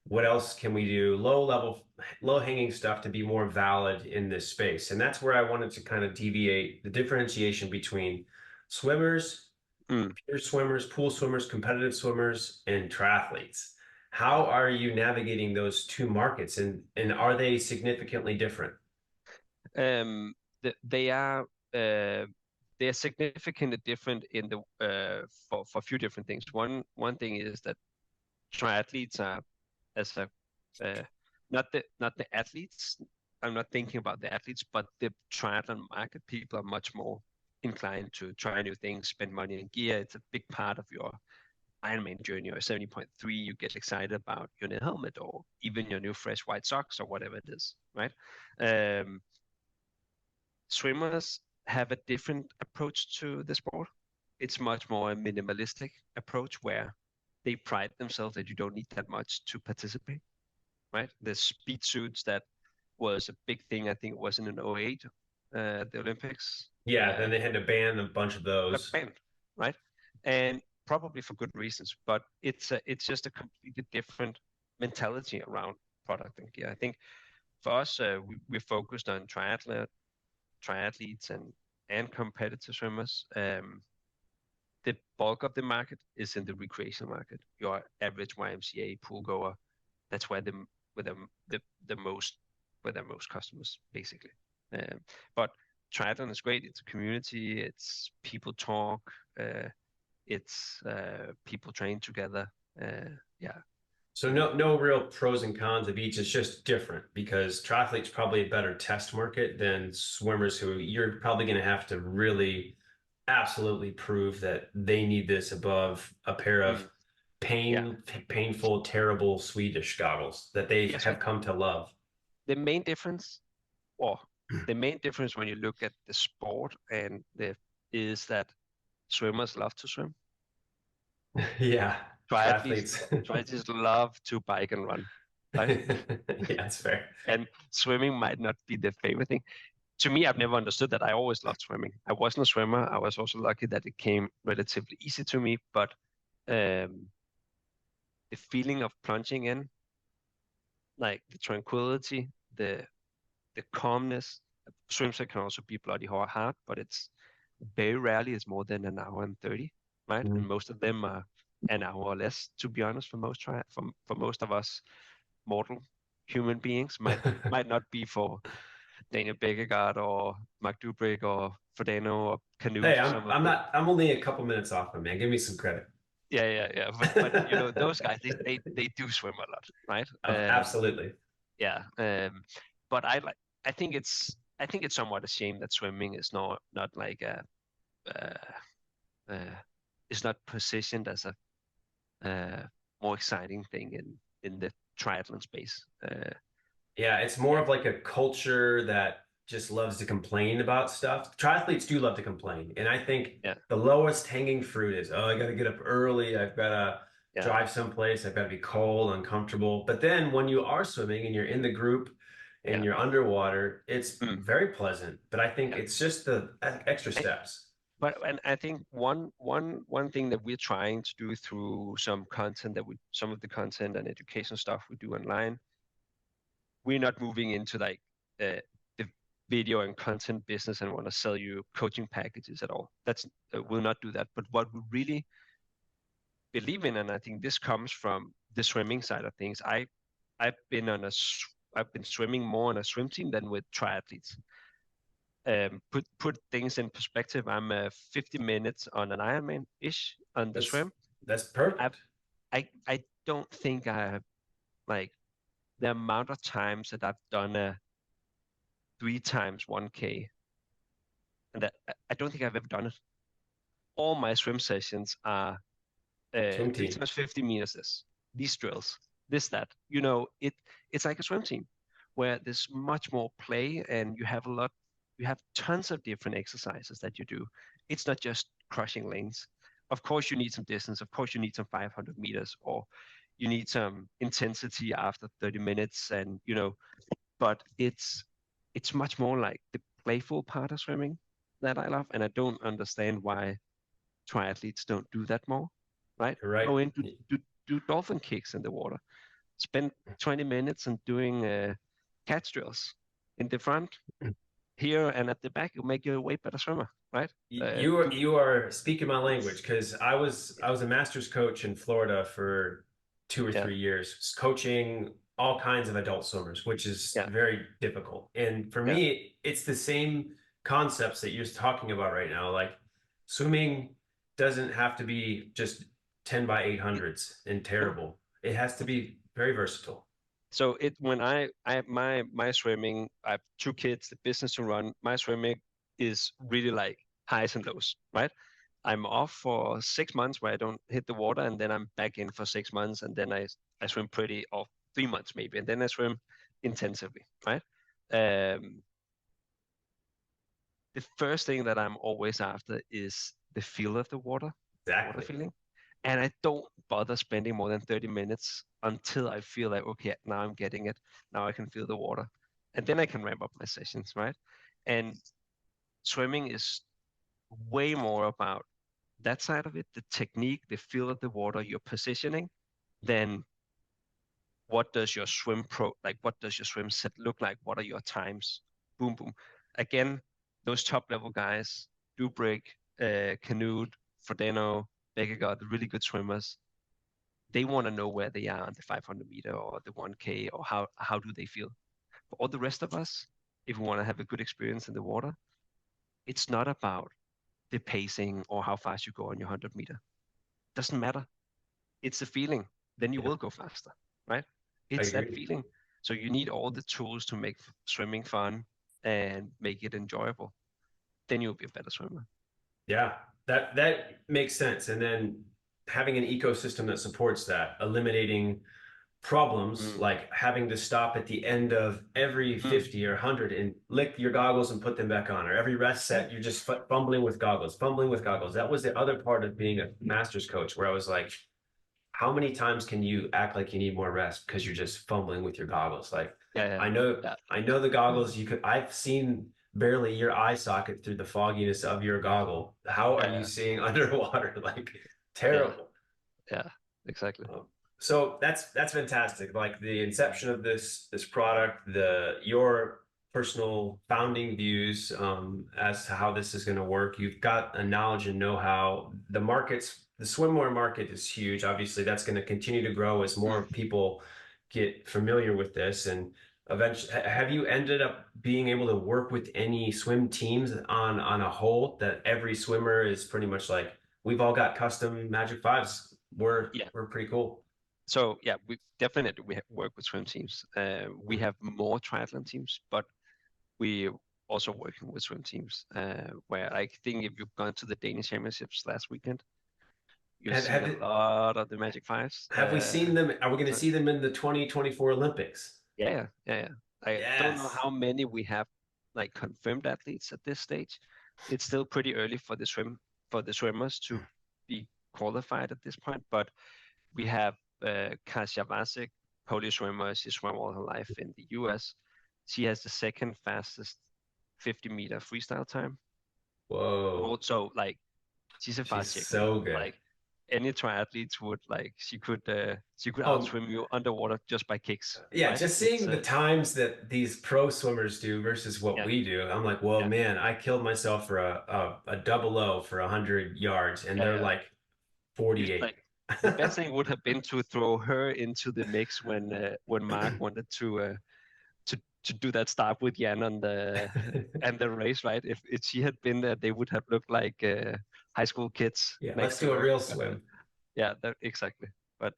what else can we do? Low hanging stuff to be more valid in this space. And that's where I wanted to kind of deviate the differentiation between swimmers, pure swimmers, pool swimmers, competitive swimmers, and triathletes. How are you navigating those two markets, and are they significantly different? They are significantly different in the for a few different things. One thing is that triathletes are not the athletes. I'm not thinking about the athletes, but the triathlon market. People are much more inclined to try new things, spend money in gear. It's a big part of your Ironman journey, or 70.3. You get excited about your new helmet, or even your new fresh white socks, or whatever it is, right? Swimmers have a different approach to the sport. It's much more a minimalistic approach, where they pride themselves that you don't need that much to participate, right? The speed suits that was a big thing. I think it was in 2008, the Olympics. Yeah, then they had to ban a bunch of those. Banned, right? And probably for good reasons, but it's just a completely different mentality around product and gear. I think for us, we're focused on triathletes and competitive swimmers. the bulk of the market is in the recreational market. Your average YMCA pool goer, that's where the most where the most customers basically. But triathlon is great. It's a community. It's people talk. It's people train together. Yeah. So no real pros and cons of each. It's just different because triathlete's probably a better test market than swimmers who you're probably going to have to really absolutely prove that they need this above a pair of Yeah. painful, terrible Swedish goggles that they Yes. have come to love. The main difference, or the main difference when you look at the sport is that swimmers love to swim. Yeah, Triathletes, triathletes love to bike and run, right? Yeah, that's fair. And swimming might not be their favorite thing. To me, I've never understood that. I always loved swimming. I wasn't a swimmer. I was also lucky that it came relatively easy to me. But the feeling of plunging in, like the tranquility, the calmness. Swims can also be bloody hard, but it's very rarely it's more than an hour and 30, right? And most of them are an hour or less, to be honest, for most of us mortal human beings. Might not be for Daniel Bækkegaard or Mark Dubrick or Frodeno or Canute. Hey, I'm only a couple minutes off him, man. Give me some credit. Yeah. But you know, those guys, they do swim a lot, right? Absolutely. Yeah. But I think it's somewhat a shame that swimming is not like is not positioned as a more exciting thing in the triathlon space. Yeah, it's more of like a culture that just loves to complain about stuff. Triathletes do love to complain. And I think the lowest hanging fruit is, oh, I got to get up early. I've got to drive someplace. I've got to be cold, uncomfortable. But then when you are swimming and you're in the group and you're underwater, it's very pleasant. But I think it's just the extra steps. And I think one thing that we're trying to do through some of the content and education stuff we do online, we're not moving into like the video and content business and want to sell you coaching packages at all. We'll not do that. But what we really believe in, and I think this comes from the swimming side of things. I've been swimming more on a swim team than with triathletes. Put things in perspective. I'm 50 minutes on an Ironman ish on the swim. That's perfect. I don't think I have like the amount of times that I've done a 3 times 1K, and that I don't think I've ever done it. All my swim sessions are 3 times 50 meters. These drills, that. You know, it's like a swim team where there's much more play, and you have tons of different exercises that you do. It's not just crushing lanes. Of course, you need some distance. Of course, you need some 500 meters, or you need some intensity after 30 minutes, and you know. But it's much more like the playful part of swimming that I love, and I don't understand why triathletes don't do that more. Right? Right. Go in do dolphin kicks in the water. Spend 20 minutes and doing catch drills in the front. Here and at the back, it'll make you a way better swimmer, right? You are speaking my language, because I was a master's coach in Florida for 2 or 3 years, coaching all kinds of adult swimmers, which is very difficult. And for me, it's the same concepts that you're talking about right now. Like, swimming doesn't have to be just 10 by 800s and terrible. It has to be very versatile. So when my swimming, I have 2 kids, the business to run. My swimming is really like highs and lows, right? I'm off for 6 months where I don't hit the water, and then I'm back in for 6 months, and then I swim pretty off 3 months maybe, and then I swim intensively, right? The first thing that I'm always after is the feel of the water, water feeling. And I don't bother spending more than 30 minutes until I feel like, okay, now I'm getting it. Now I can feel the water. And then I can ramp up my sessions, right? And swimming is way more about that side of it, the technique, the feel of the water, your positioning, than what does your swim set look like? What are your times? Boom, boom. Again, those top level guys, Dubrick, Canute, Frodeno, Begegard, the really good swimmers, they want to know where they are on the 500 meter or the 1K, or how do they feel. For all the rest of us, if we want to have a good experience in the water, it's not about the pacing or how fast you go on your 100 meter. Doesn't matter. It's a feeling. Then you will go faster, right? I It's that agree. feeling. So you need all the tools to make swimming fun and make it enjoyable. Then you'll be a better swimmer. Yeah, that makes sense. And then having an ecosystem that supports that, eliminating problems Mm. like having to stop at the end of every Mm. 50 or 100 and lick your goggles and put them back on, or every rest set you're just fumbling with goggles, fumbling with goggles. That was the other part of being a master's coach, where I was like, how many times can you act like you need more rest because you're just fumbling with your goggles? Like, Yeah, I know yeah, I know the goggles you could, I've seen barely your eye socket through the fogginess of your goggle. How are you yeah, seeing underwater? Like, yeah, terrible. yeah, exactly. So that's fantastic. Like the inception of this product, your personal founding views as to how this is going to work. You've got a knowledge and know-how. The swimwear market is huge. Obviously, that's going to continue to grow as more people get familiar with this. And eventually, have you ended up being able to work with any swim teams on a whole, that every swimmer is pretty much like, we've all got custom Magic 5's. Yeah. We're pretty cool. So yeah, we work with swim teams. We have more triathlon teams, but we also working with swim teams. Where I think if you've gone to the Danish Championships last weekend, you'll Have, see have, a lot of the Magic 5's. have we seen them? Are we going to see them in the 2024 Olympics? Yeah. I don't know Yes. how many we have like confirmed athletes at this stage. It's still pretty early for the swimmers to be qualified at this point, but we have Herjavec, Polish swimmer. She swam all her life in the US. She has the second fastest 50-meter freestyle time. Whoa. Also, like, she's a She's fast chicken. so good. Like, any triathletes would, like, she could Oh, outswim you underwater just by kicks, yeah. right? Just It's seeing the times that these pro swimmers do versus what yeah, we do, I'm like, well, yeah, man, I killed myself for a double O for 100 yards, and they're yeah. like It's 48. like the best thing would have been to throw her into the mix when Mark wanted to do that start with Jan on the and the race, right? If she had been there, they would have looked like high school kids Yeah, let's next to do a her. real But swim. yeah, exactly. But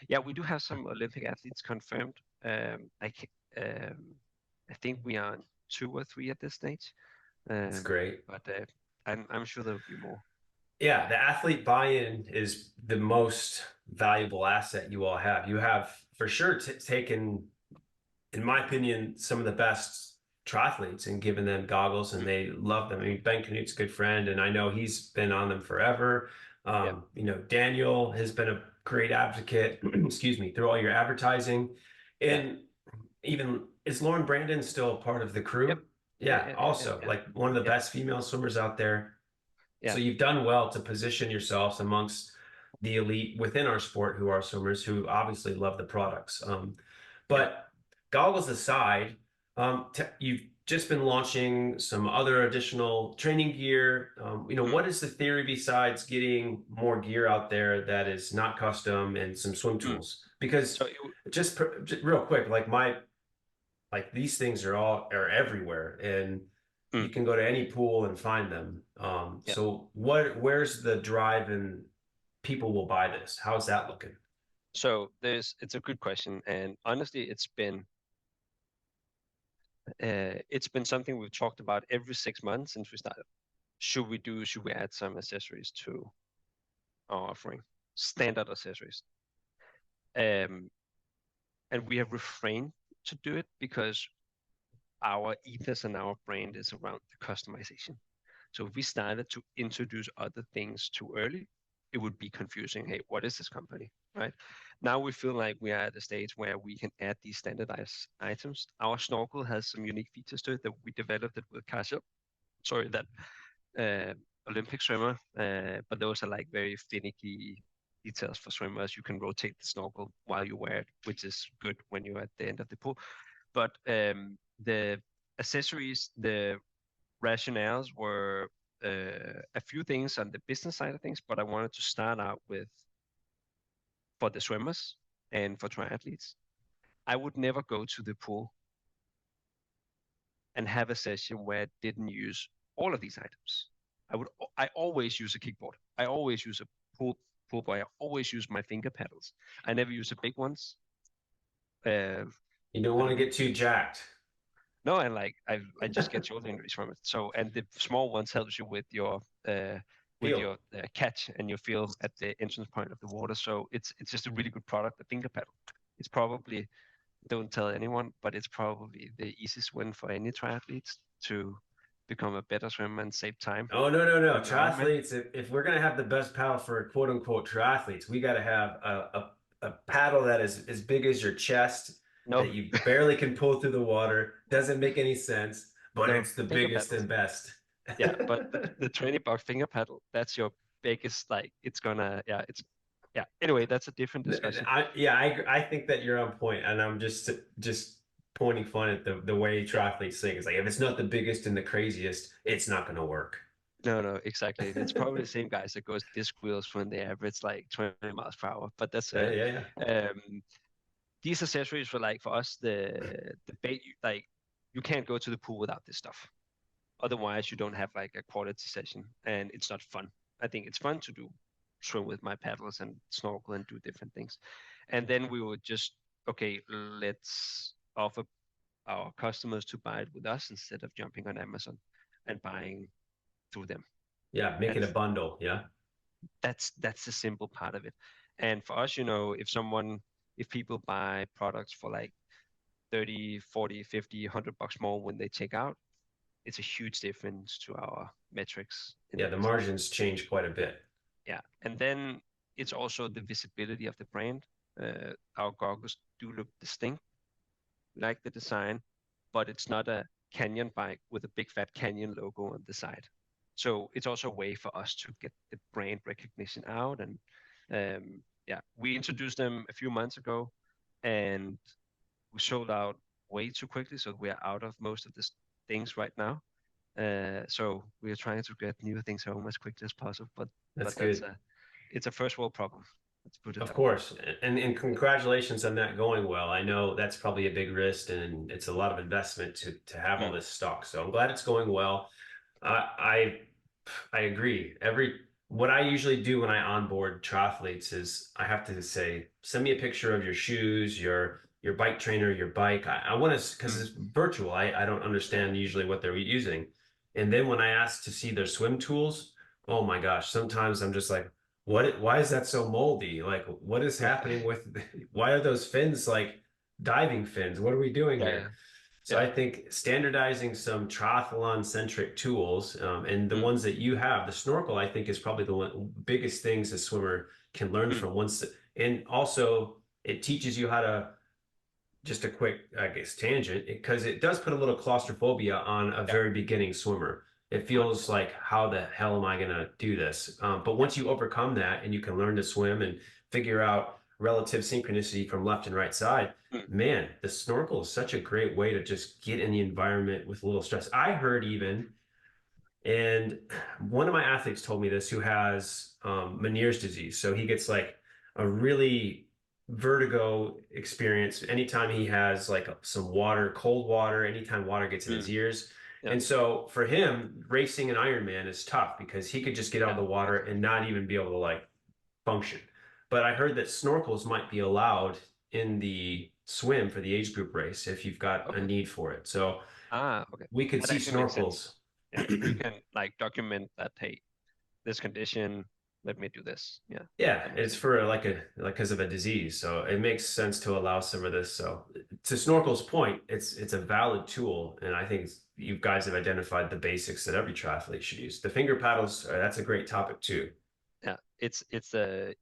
yeah, we do have some Olympic athletes confirmed. I think we are on 2 or 3 at this stage. That's great. But I'm sure there will be more. Yeah, the athlete buy-in is the most valuable asset you all have. You have for sure taken, in my opinion, some of the best triathletes and given them goggles, and Mm. they love them. I mean, Ben Canute's a good friend, and I know he's been on them forever. Yeah, Daniel has been a great advocate, excuse me, through all your advertising. yeah, And even, is Lauren Brandon still a part of the yep, crew? yeah, Yeah, yeah, yeah, yeah, also yeah. like one of the Yep, best female swimmers out there. yeah, So you've done well to position yourselves amongst the elite within our sport, who are swimmers who obviously love the products. yep. But goggles aside, you've just been launching some other additional training gear. Mm. What is the theory besides getting more gear out there that is not custom and some swim Mm. tools? Because So just real quick, like these things are everywhere, and you mm, can go to any pool and find them. yeah. So where's the drive and people will buy this? How's that looking? So it's a good question, and honestly, it's been something we've talked about every 6 months since we started. Should we add some accessories to our offering, standard accessories? Um, and we have refrained to do it because our ethos and our brand is around the customization. So if we started to introduce other things too early, it would be confusing. Hey, what is this company? Right? Now we feel like we are at a stage where we can add these standardized items. Our snorkel has some unique features to it that we developed it with Kasia. Sorry, that uh, Olympic swimmer, but those are like very finicky details for swimmers. You can rotate the snorkel while you wear it, which is good when you're at the end of the pool. But the accessories, the rationales were a few things on the business side of things, but I wanted to start out with for the swimmers and for triathletes. I would never go to the pool and have a session where I didn't use all of these items. I always use a kickboard. I always use a pool boy. I always use my finger paddles. I never use the big ones. You don't want to get too jacked. No, and like I just get shoulder injuries from it. So, and the small ones helps you with your catch and your feel at the entrance point of the water. So it's just a really good product. The finger paddle. It's probably, don't tell anyone, but it's probably the easiest win for any triathletes to become a better swimmer and save time. Oh, no. Triathletes, if we're going to have the best paddle for quote unquote triathletes, we got to have a paddle that is as big as your chest, that you barely can pull through the water. Doesn't make any sense, but it's the biggest paddles. And best. Yeah, but the $20 finger paddle, that's your biggest, like, it's gonna, anyway, that's a different discussion. I think that you're on point, and I'm just pointing fun at the way triathletes think. It's like, if it's not the biggest and the craziest, it's not going to work. No, exactly. It's probably the same guys that goes disc wheels when they average like 20 miles per hour, but that's these accessories were like, for us, the bait, like, you can't go to the pool without this stuff. Otherwise, you don't have like a quality session, and it's not fun. I think it's fun to swim with my paddles and snorkel and do different things. And then we would just, okay, let's offer our customers to buy it with us instead of jumping on Amazon and buying through them. Yeah, making a bundle. Yeah. That's the simple part of it. And for us, if people buy products for like 30, 40, 50, $100 more when they check out, it's a huge difference to our metrics. Yeah, the margins change quite a bit. Yeah, and then it's also the visibility of the brand. Our goggles do look distinct, like the design, but it's not a Canyon bike with a big fat Canyon logo on the side. So it's also a way for us to get the brand recognition out. And we introduced them a few months ago, and we sold out way too quickly. So we are out of most of the things right now. So we are trying to get new things home as quickly as possible. But that's good. It's a first world problem. Let's put it of course. And congratulations on that going well. I know that's probably a big risk, and it's a lot of investment to have all this stock. So I'm glad it's going well. I agree. What I usually do when I onboard triathletes is I have to say, send me a picture of your shoes, your bike trainer, your bike. I want to, because it's virtual. I don't understand usually what they're using. And then when I ask to see their swim tools, oh my gosh, sometimes I'm just like, why is that so moldy? Like, what is happening why are those fins like diving fins? What are we doing here? So I think standardizing some triathlon centric tools, and the ones that you have, the snorkel, I think is probably the biggest things a swimmer can learn from and also it teaches you how to, just a quick, I guess, tangent, because it does put a little claustrophobia on a very beginning swimmer. It feels like, how the hell am I going to do this? But once you overcome that and you can learn to swim and figure out relative synchronicity from left and right side, man, the snorkel is such a great way to just get in the environment with a little stress. I heard even, and one of my athletes told me this, who has Meniere's disease. So he gets like a really vertigo experience anytime he has like some water, cold water, anytime water gets in his ears. And so for him, racing an Ironman is tough because he could just get out of the water and not even be able to like function. But I heard that snorkels might be allowed in the swim for the age group race if you've got a need for it. So we could see snorkels. You can like document that, hey, this condition, let me do this. It's for like because of a disease, so it makes sense to allow some of this. So to snorkel's point, it's a valid tool, and I think you guys have identified the basics that every triathlete should use. The finger paddles, that's a great topic too. It's the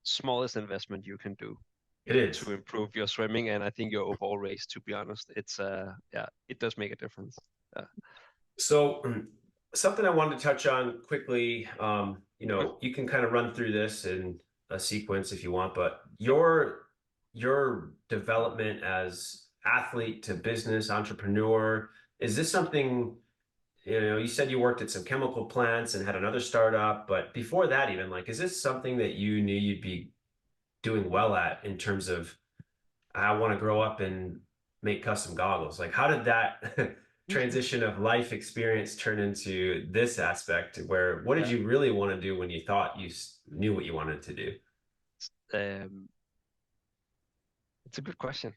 smallest investment you can do. It is to improve your swimming, and I think your overall race, to be honest. It's it does make a difference. So something I wanted to touch on quickly, you can kind of run through this in a sequence if you want, but your development as athlete to business entrepreneur, is this something you said you worked at some chemical plants and had another startup, but before that, even like, is this something that you knew you'd be doing well at in terms of I want to grow up and make custom goggles? Like, how did that transition of life experience turn into this aspect where what did Yeah. you really want to do when you thought you knew what you wanted to do? Um, it's a good question.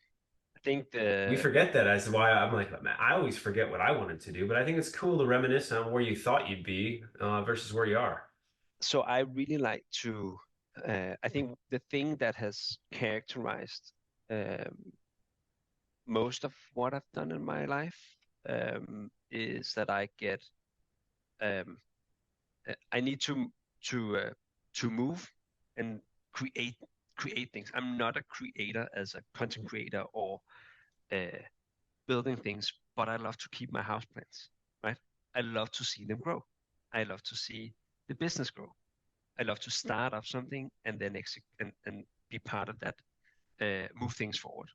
I think We the forget that as why I'm like, man, I always forget what I wanted to do, but I think it's cool to reminisce on where you thought you'd be versus where you are. so I really like to. I think the thing that has characterized most of what I've done in my life is that I get. Um, I need to move and create create things. I'm not a creator as a content creator or uh, building things, but I love to keep my houseplants, right? I love to see them grow. I love to see the business grow. I love to start up something and then execute and be part of that, move things forward.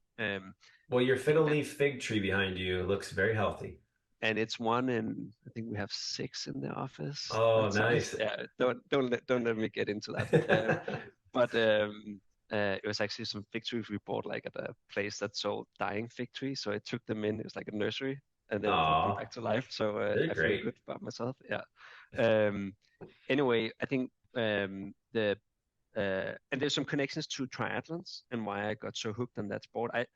Well, your I think fiddle that, leaf fig tree behind you looks very healthy. and it's one in, I think we have six in the office Oh, that size. nice. Yeah, don't let me get into that. But it was actually some fig trees we bought like at a place that sold dying fig trees. So I took them in. It was like a nursery, and then brought them Oh, back to life. So they're I feel good great. about myself. Yeah. Um, anyway, I think and there's some connections to triathlons and why I got so hooked on that sport. I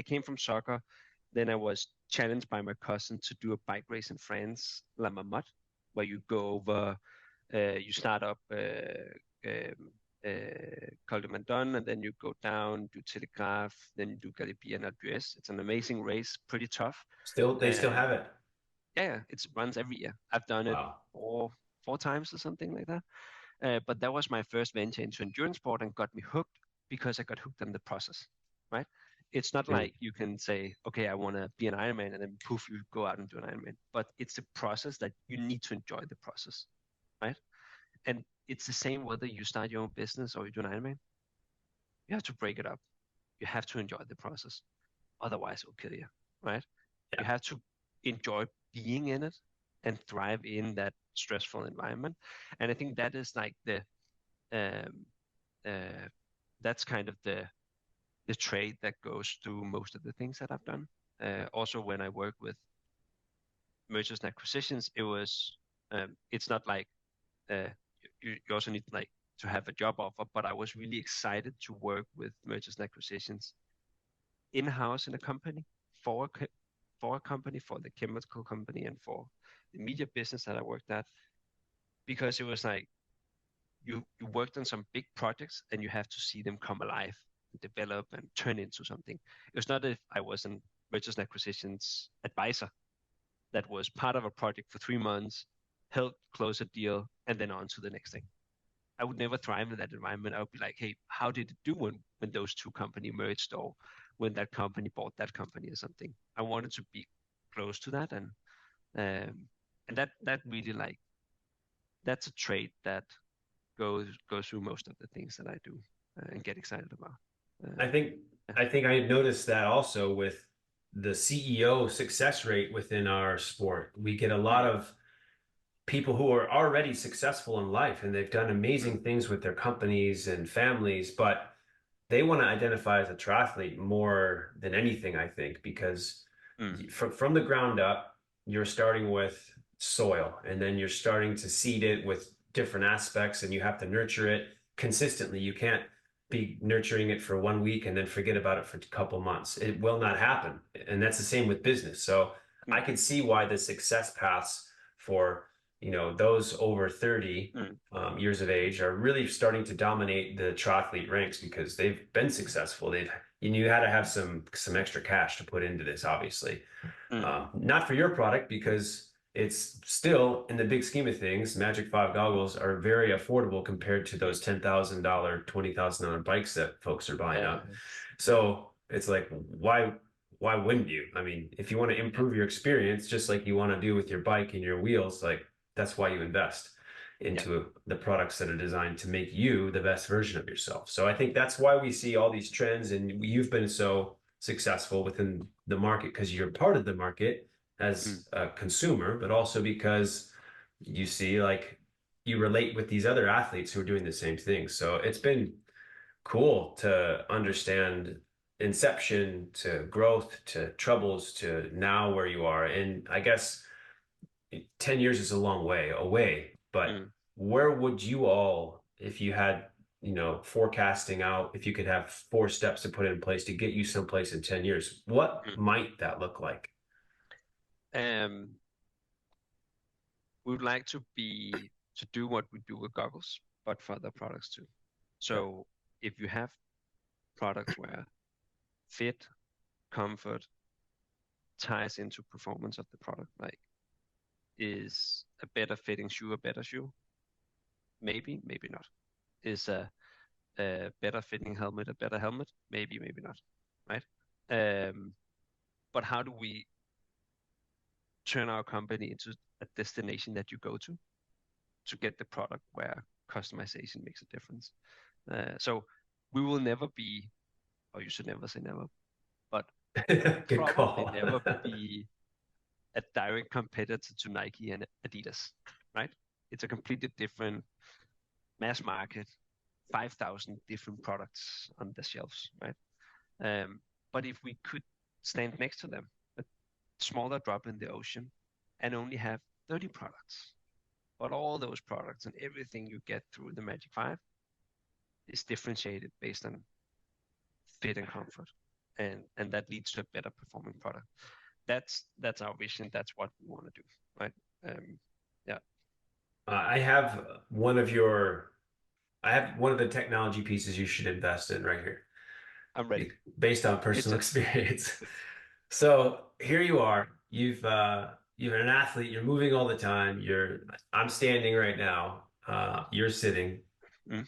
came from soccer, then I was challenged by my cousin to do a bike race in France, La Marmotte, where you go over, you start up Col de Mandon, and then you go down, do Telegraph, then you do Galibier and Albues. It's an amazing race, pretty tough. Still, they still Uh, have it. yeah, it runs every year. I've done it Wow. four times or something like that. But that was my first venture into endurance sport and got me hooked because I got hooked on the process, right? It's not Mm. like you can say, okay, I want to be an Ironman and then poof, you go out and do an Ironman. But it's the process that you need to enjoy the process, right? And it's the same whether you start your own business or you do an Ironman. You have to break it up. You have to enjoy the process. Otherwise, it'll kill you, right? You Yeah. have to enjoy being in it and thrive in that stressful environment. And I think that is like um, uh, that's kind of the trait that goes through most of the things that I've done. Also, when I work with mergers and acquisitions, it's not like uh, you also need like to have a job offer, but I was really excited to work with mergers and acquisitions in-house in a company for for a company, for the chemical company, and for the media business that I worked at, because it was like you worked on some big projects and you have to see them come alive, develop, and turn into something. It was not if I was an mergers and acquisitions advisor that was part of a project for 3 months, helped close a deal, and then on to the next thing. I would never thrive in that environment. I would be like, hey, how did it do when those two companies merged, or when that company bought that company or something? I wanted to be close to that, and that really like that's a trait that goes through most of the things that I do and get excited about. I Um, think yeah. I think I noticed that also with the CEO success rate within our sport. We get a lot Mm, of people who are already successful in life and they've done mm, amazing things with their companies and families, but they want to identify as a triathlete more than anything, I think, because mm, from the ground up, you're starting with soil and then you're starting to seed it with different aspects and you have to nurture it consistently. You can't be nurturing it for 1 week and then forget about it for a couple months. It will not happen. And that's the same with business. So I mm, can see why the success paths for those over 30 mm. years of age are really starting to dominate the triathlete ranks because they've been successful. You had to have some extra cash to put into this, obviously. Mm. Not for your product because it's still in the big scheme of things, Magic 5 goggles are very affordable compared to those $10,000, $20,000 bikes that folks are buying Uh, up. So it's like, why wouldn't you? I mean, if you want to yeah, improve your experience, just like you want to do with your bike and your wheels, like that's why you invest yeah, into the products that are designed to make you the best version of yourself. So I think that's why we see all these trends, and you've been so successful within the market because you're part of the market as a consumer, but also because you see like you relate with these other athletes who are doing the same thing. So it's been cool to understand inception to growth to troubles to now where you are. And I guess 10 years is a long way away, but Mm. where would you all, if you had, forecasting out, if you could have 4 steps to put in place to get you someplace in 10 years, what Mm. might that look like? Um, we would like to do what we do with goggles, but for other products too. Okay. So if you have products where fit, comfort ties into performance of the product, like is a better fitting shoe a better shoe? Maybe, maybe not. Is a better fitting helmet a better helmet? Maybe, maybe not. Right? Um, but how do we turn our company into a destination that you go to get the product where customization makes a difference? So we will never be, or you should never say never, but Good probably call. never be a direct competitor to Nike and Adidas, right? It's a completely different mass market, 5,000 different products on the shelves, right? But if we could stand next to them, a smaller drop in the ocean, and only have 30 products, but all those products and everything you get through the Magic 5 is differentiated based on fit and comfort, and that leads to a better performing product. That's our vision. That's what we want to do, right? Yeah, I have one of the technology pieces you should invest in right here, I'm ready. based on It's personal it. experience. So here you are. You're an athlete. You're moving all the time. I'm standing right now. You're sitting. Mm,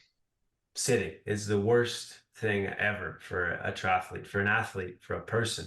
Sitting is the worst thing ever for a triathlete, for an athlete, for a person.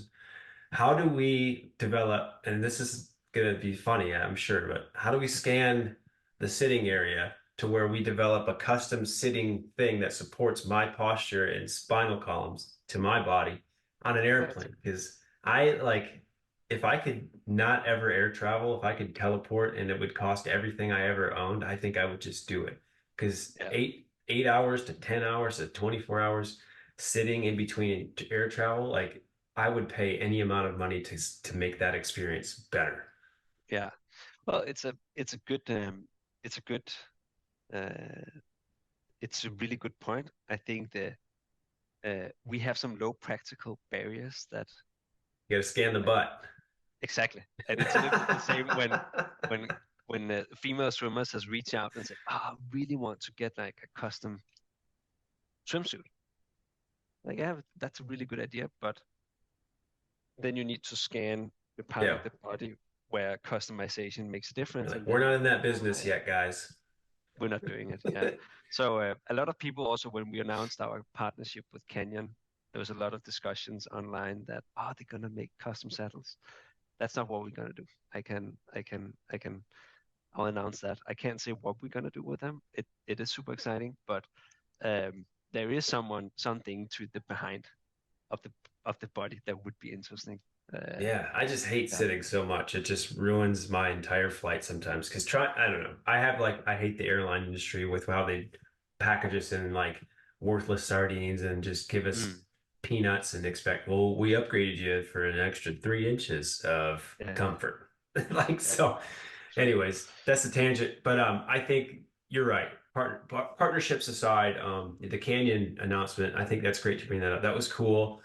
How do we develop, and this is going to be funny, I'm sure, but how do we scan the sitting area to where we develop a custom sitting thing that supports my posture and spinal columns to my body on an that's airplane? Because I like, if I could not ever air travel, if I could teleport and it would cost everything I ever owned, I think I would just do it. Because yeah, 8 hours to 10 hours to 24 hours sitting in between air travel, like I would pay any amount of money to make that experience better. yeah. Well, it's a good it's a good uh, it's a really good point. I think that we have some low practical barriers that You got to scan the uh, butt. exactly, and it's a little bit the same when female swimmers has reached out and said, "Ah, I really want to get like a custom swimsuit." Like, yeah, that's a really good idea, but then you need to scan the part Yeah. of the body where customization makes a difference, and We're then not in that business yet, guys. we're not doing it. Yeah. So a lot of people also, when we announced our partnership with Canyon, there was a lot of discussions online that, oh, they're gonna make custom saddles. That's not what we're gonna do. I'll announce that. I can't say what we're gonna do with them. It is super exciting, but there is something to the behind of the body that would be interesting. Yeah, I just hate Yeah. sitting so much. It just ruins my entire flight sometimes. Because I don't know. I hate the airline industry with how they package us in like worthless sardines and just give us Mm, peanuts and expect, well, we upgraded you for an extra 3 inches of yeah. comfort. Like, Yeah. so, So anyways, that's a tangent. But I think you're right. Partnerships aside, the Canyon announcement, I think that's great to bring that up. That was cool.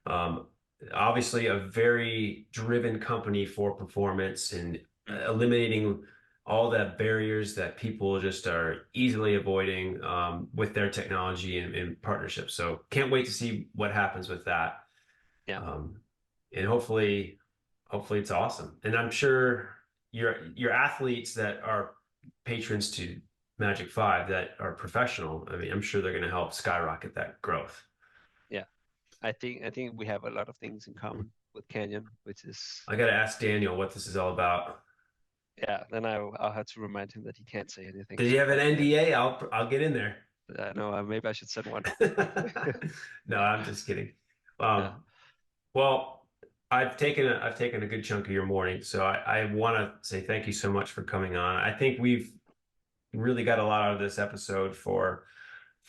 Um, Obviously a very driven company for performance and mm, eliminating all the barriers that people just are easily avoiding with their technology and partnerships. So can't wait to see what happens with that. yeah. Um, and hopefully it's awesome. And I'm sure your athletes that are patrons to Magic 5 that are professional, I mean, I'm sure they're going to help skyrocket that growth. Yeah. I think we have a lot of things in common with Canyon, which is I got to ask Daniel what this is all about. yeah. Then I'll have to remind him that he can't say anything. Does he have an But NDA? I'll get in there. no, maybe I should send one. No, I'm just kidding. Yeah. Um, well, I've taken a good chunk of your morning, so I want to say thank you so much for coming on. I think we've really got a lot out of this episode for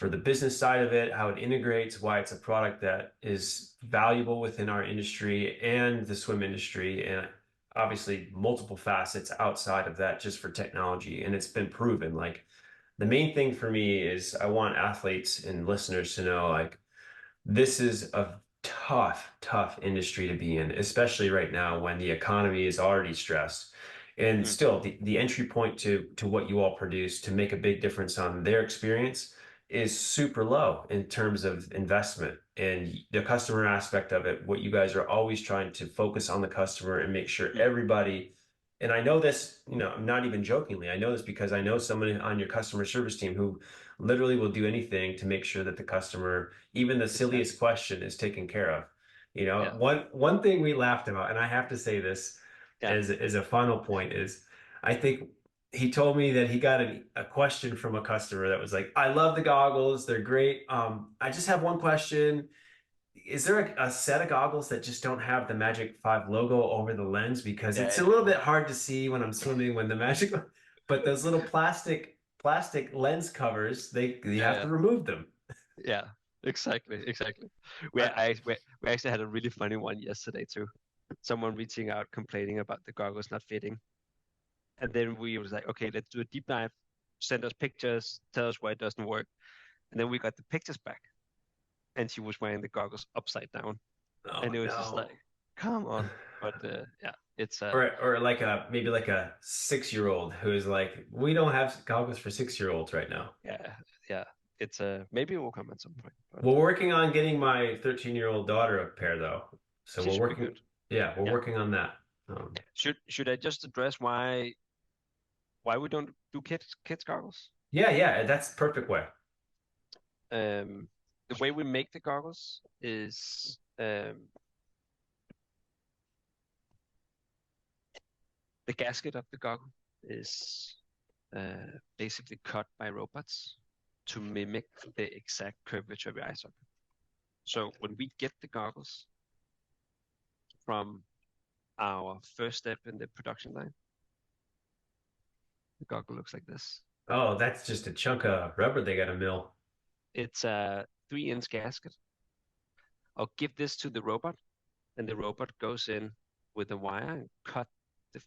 the business side of it, how it integrates, why it's a product that is valuable within our industry and the swim industry, and obviously multiple facets outside of that just for technology. And it's been proven. Like the main thing for me is I want athletes and listeners to know like this is a tough industry to be in, especially right now when the economy is already stressed. And Mm. still, the entry point to what you all produce to make a big difference on their experience is super low in terms of investment and the customer aspect of it. What you guys are always trying to focus on the customer and make sure Mm. everybody, and I know this, I'm not even jokingly, I know this because I know someone on your customer service team who literally will do anything to make sure that the customer, even the Exactly. silliest question, is taken care of. Yeah. One thing we laughed about, and I have to say this Yeah. as a final point, is I think he told me that he got a question from a customer that was like, I love the goggles, they're great. I just have one question. Is there a set of goggles that just don't have the Magic 5 logo over the lens? Because it's a Yeah. little bit hard to see when I'm swimming when the Magic, but those little plastic lens covers, they you Yeah. have Yeah. to remove them. Yeah. Exactly. Uh, We actually had a really funny one yesterday too. Someone reaching out complaining about the goggles not fitting. And then we was like, okay, let's do a deep dive. Send us pictures, tell us why it doesn't work. And then we got the pictures back, and she was wearing the goggles upside down, oh and it was just no. like, come on. But yeah, it's Or like maybe like a 6-year-old who is like, we don't have goggles for 6-year-olds right now. yeah, yeah, it's maybe it will come at some point, but We're working on getting my 13-year-old daughter a pair though. So she we're should be working, good. yeah, we're Yeah. working on that. Should I just address why we don't do kids goggles? Yeah, that's perfect way. Um, the way we make the goggles is the gasket of the goggle is basically cut by robots to mimic the exact curvature of your eye socket. So when we get the goggles from our first step in the production line, the goggle looks like this. Oh, that's just a chunk of rubber they got to mill. It's a 3-inch gasket. I'll give this to the robot, and the robot goes in with a wire and cut the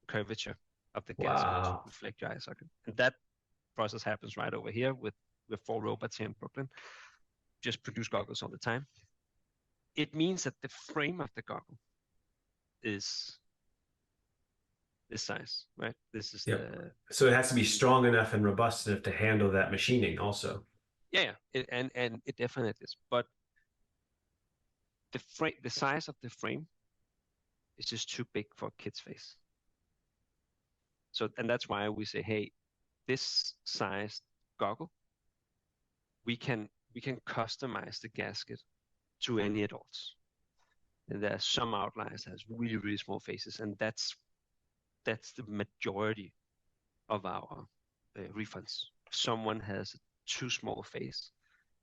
curvature of the gasket to Wow. reflect your eye socket. And that process happens right over here with 4 robots here in Brooklyn. Just produce goggles all the time. It means that the frame of the goggle is this size, right? This is Yep. the So it has to be strong enough and robust enough to handle that machining also. and it definitely is. But the size of the frame is just too big for a kid's face. So and that's why we say, hey, this size goggle, we can customize the gasket to any adults. And there are some outliers that has really small faces, and that's the majority of our refunds. If someone has a too small face,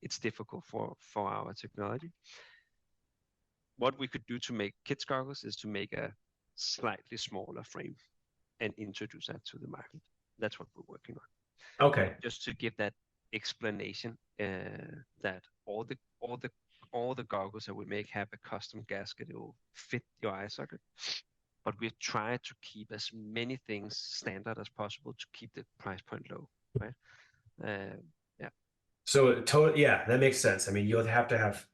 it's difficult for our technology. What we could do to make kids goggles is to make a slightly smaller frame and introduce that to the market. That's what we're working on. Okay. Just to give that explanation that all the goggles that we make have a custom gasket. It will fit your eye socket, but we try to keep as many things standard as possible to keep the price point low, right? Yeah. So yeah, that makes sense. I mean, you'll have to have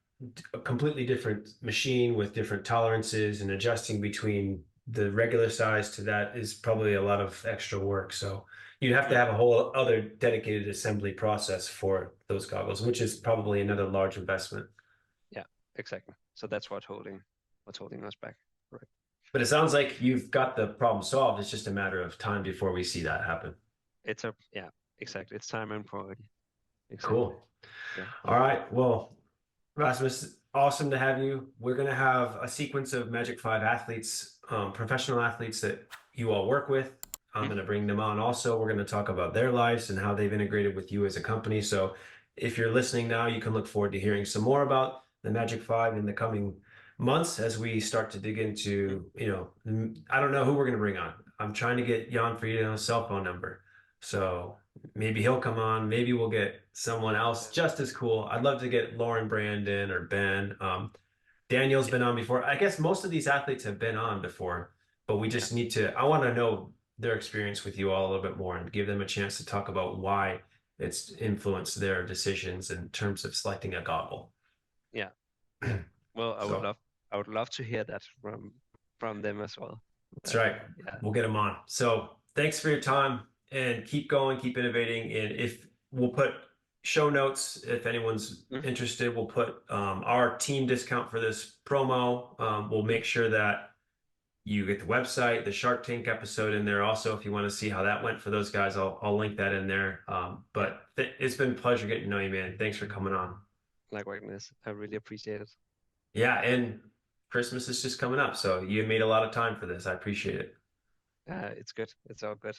a completely different machine with different tolerances, and adjusting between the regular size to that is probably a lot of extra work. So you'd have to Mm. have a whole other dedicated assembly process for those goggles, which is probably another large investment. Yeah, exactly. So that's what's holding us back. Right. But it sounds like you've got the problem solved. It's just a matter of time before we see that happen. Yeah, exactly. It's time and priority. Exactly. Cool. Yeah. All right. Well, Rasmus, awesome to have you. We're going to have a sequence of Magic 5 athletes, professional athletes that you all work with. I'm going to bring them on also. We're going to talk about their lives and how they've integrated with you as a company. So if you're listening now, you can look forward to hearing some more about the Magic 5 in the coming months as we start to dig into, I don't know who we're going to bring on. I'm trying to get Jan Frieden's cell phone number. So maybe he'll come on. Maybe we'll get someone else just as cool. I'd love to get Lauren Brandon or Ben. Daniel's been on before. I guess most of these athletes have been on before, but we just need to, I want to know their experience with you all a little bit more and give them a chance to talk about why it's influenced their decisions in terms of selecting a goggle. Yeah. Well, I would love to hear that from them as well. That's right. Yeah. We'll get them on. So thanks for your time and keep going, keep innovating. And if we'll put show notes, if anyone's interested, we'll put our team discount for this promo. We'll make sure that you get the website, the Shark Tank episode in there. Also, if you want to see how that went for those guys, I'll link that in there. But it's been a pleasure getting to know you, man. Thanks for coming on. Likewise, I really appreciate it. Yeah, and Christmas is just coming up, so you made a lot of time for this. I appreciate it. It's good. It's all good.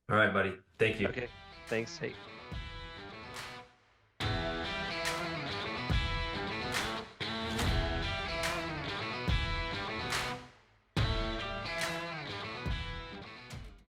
All right, buddy. Thank you. Okay. Thanks. Hey.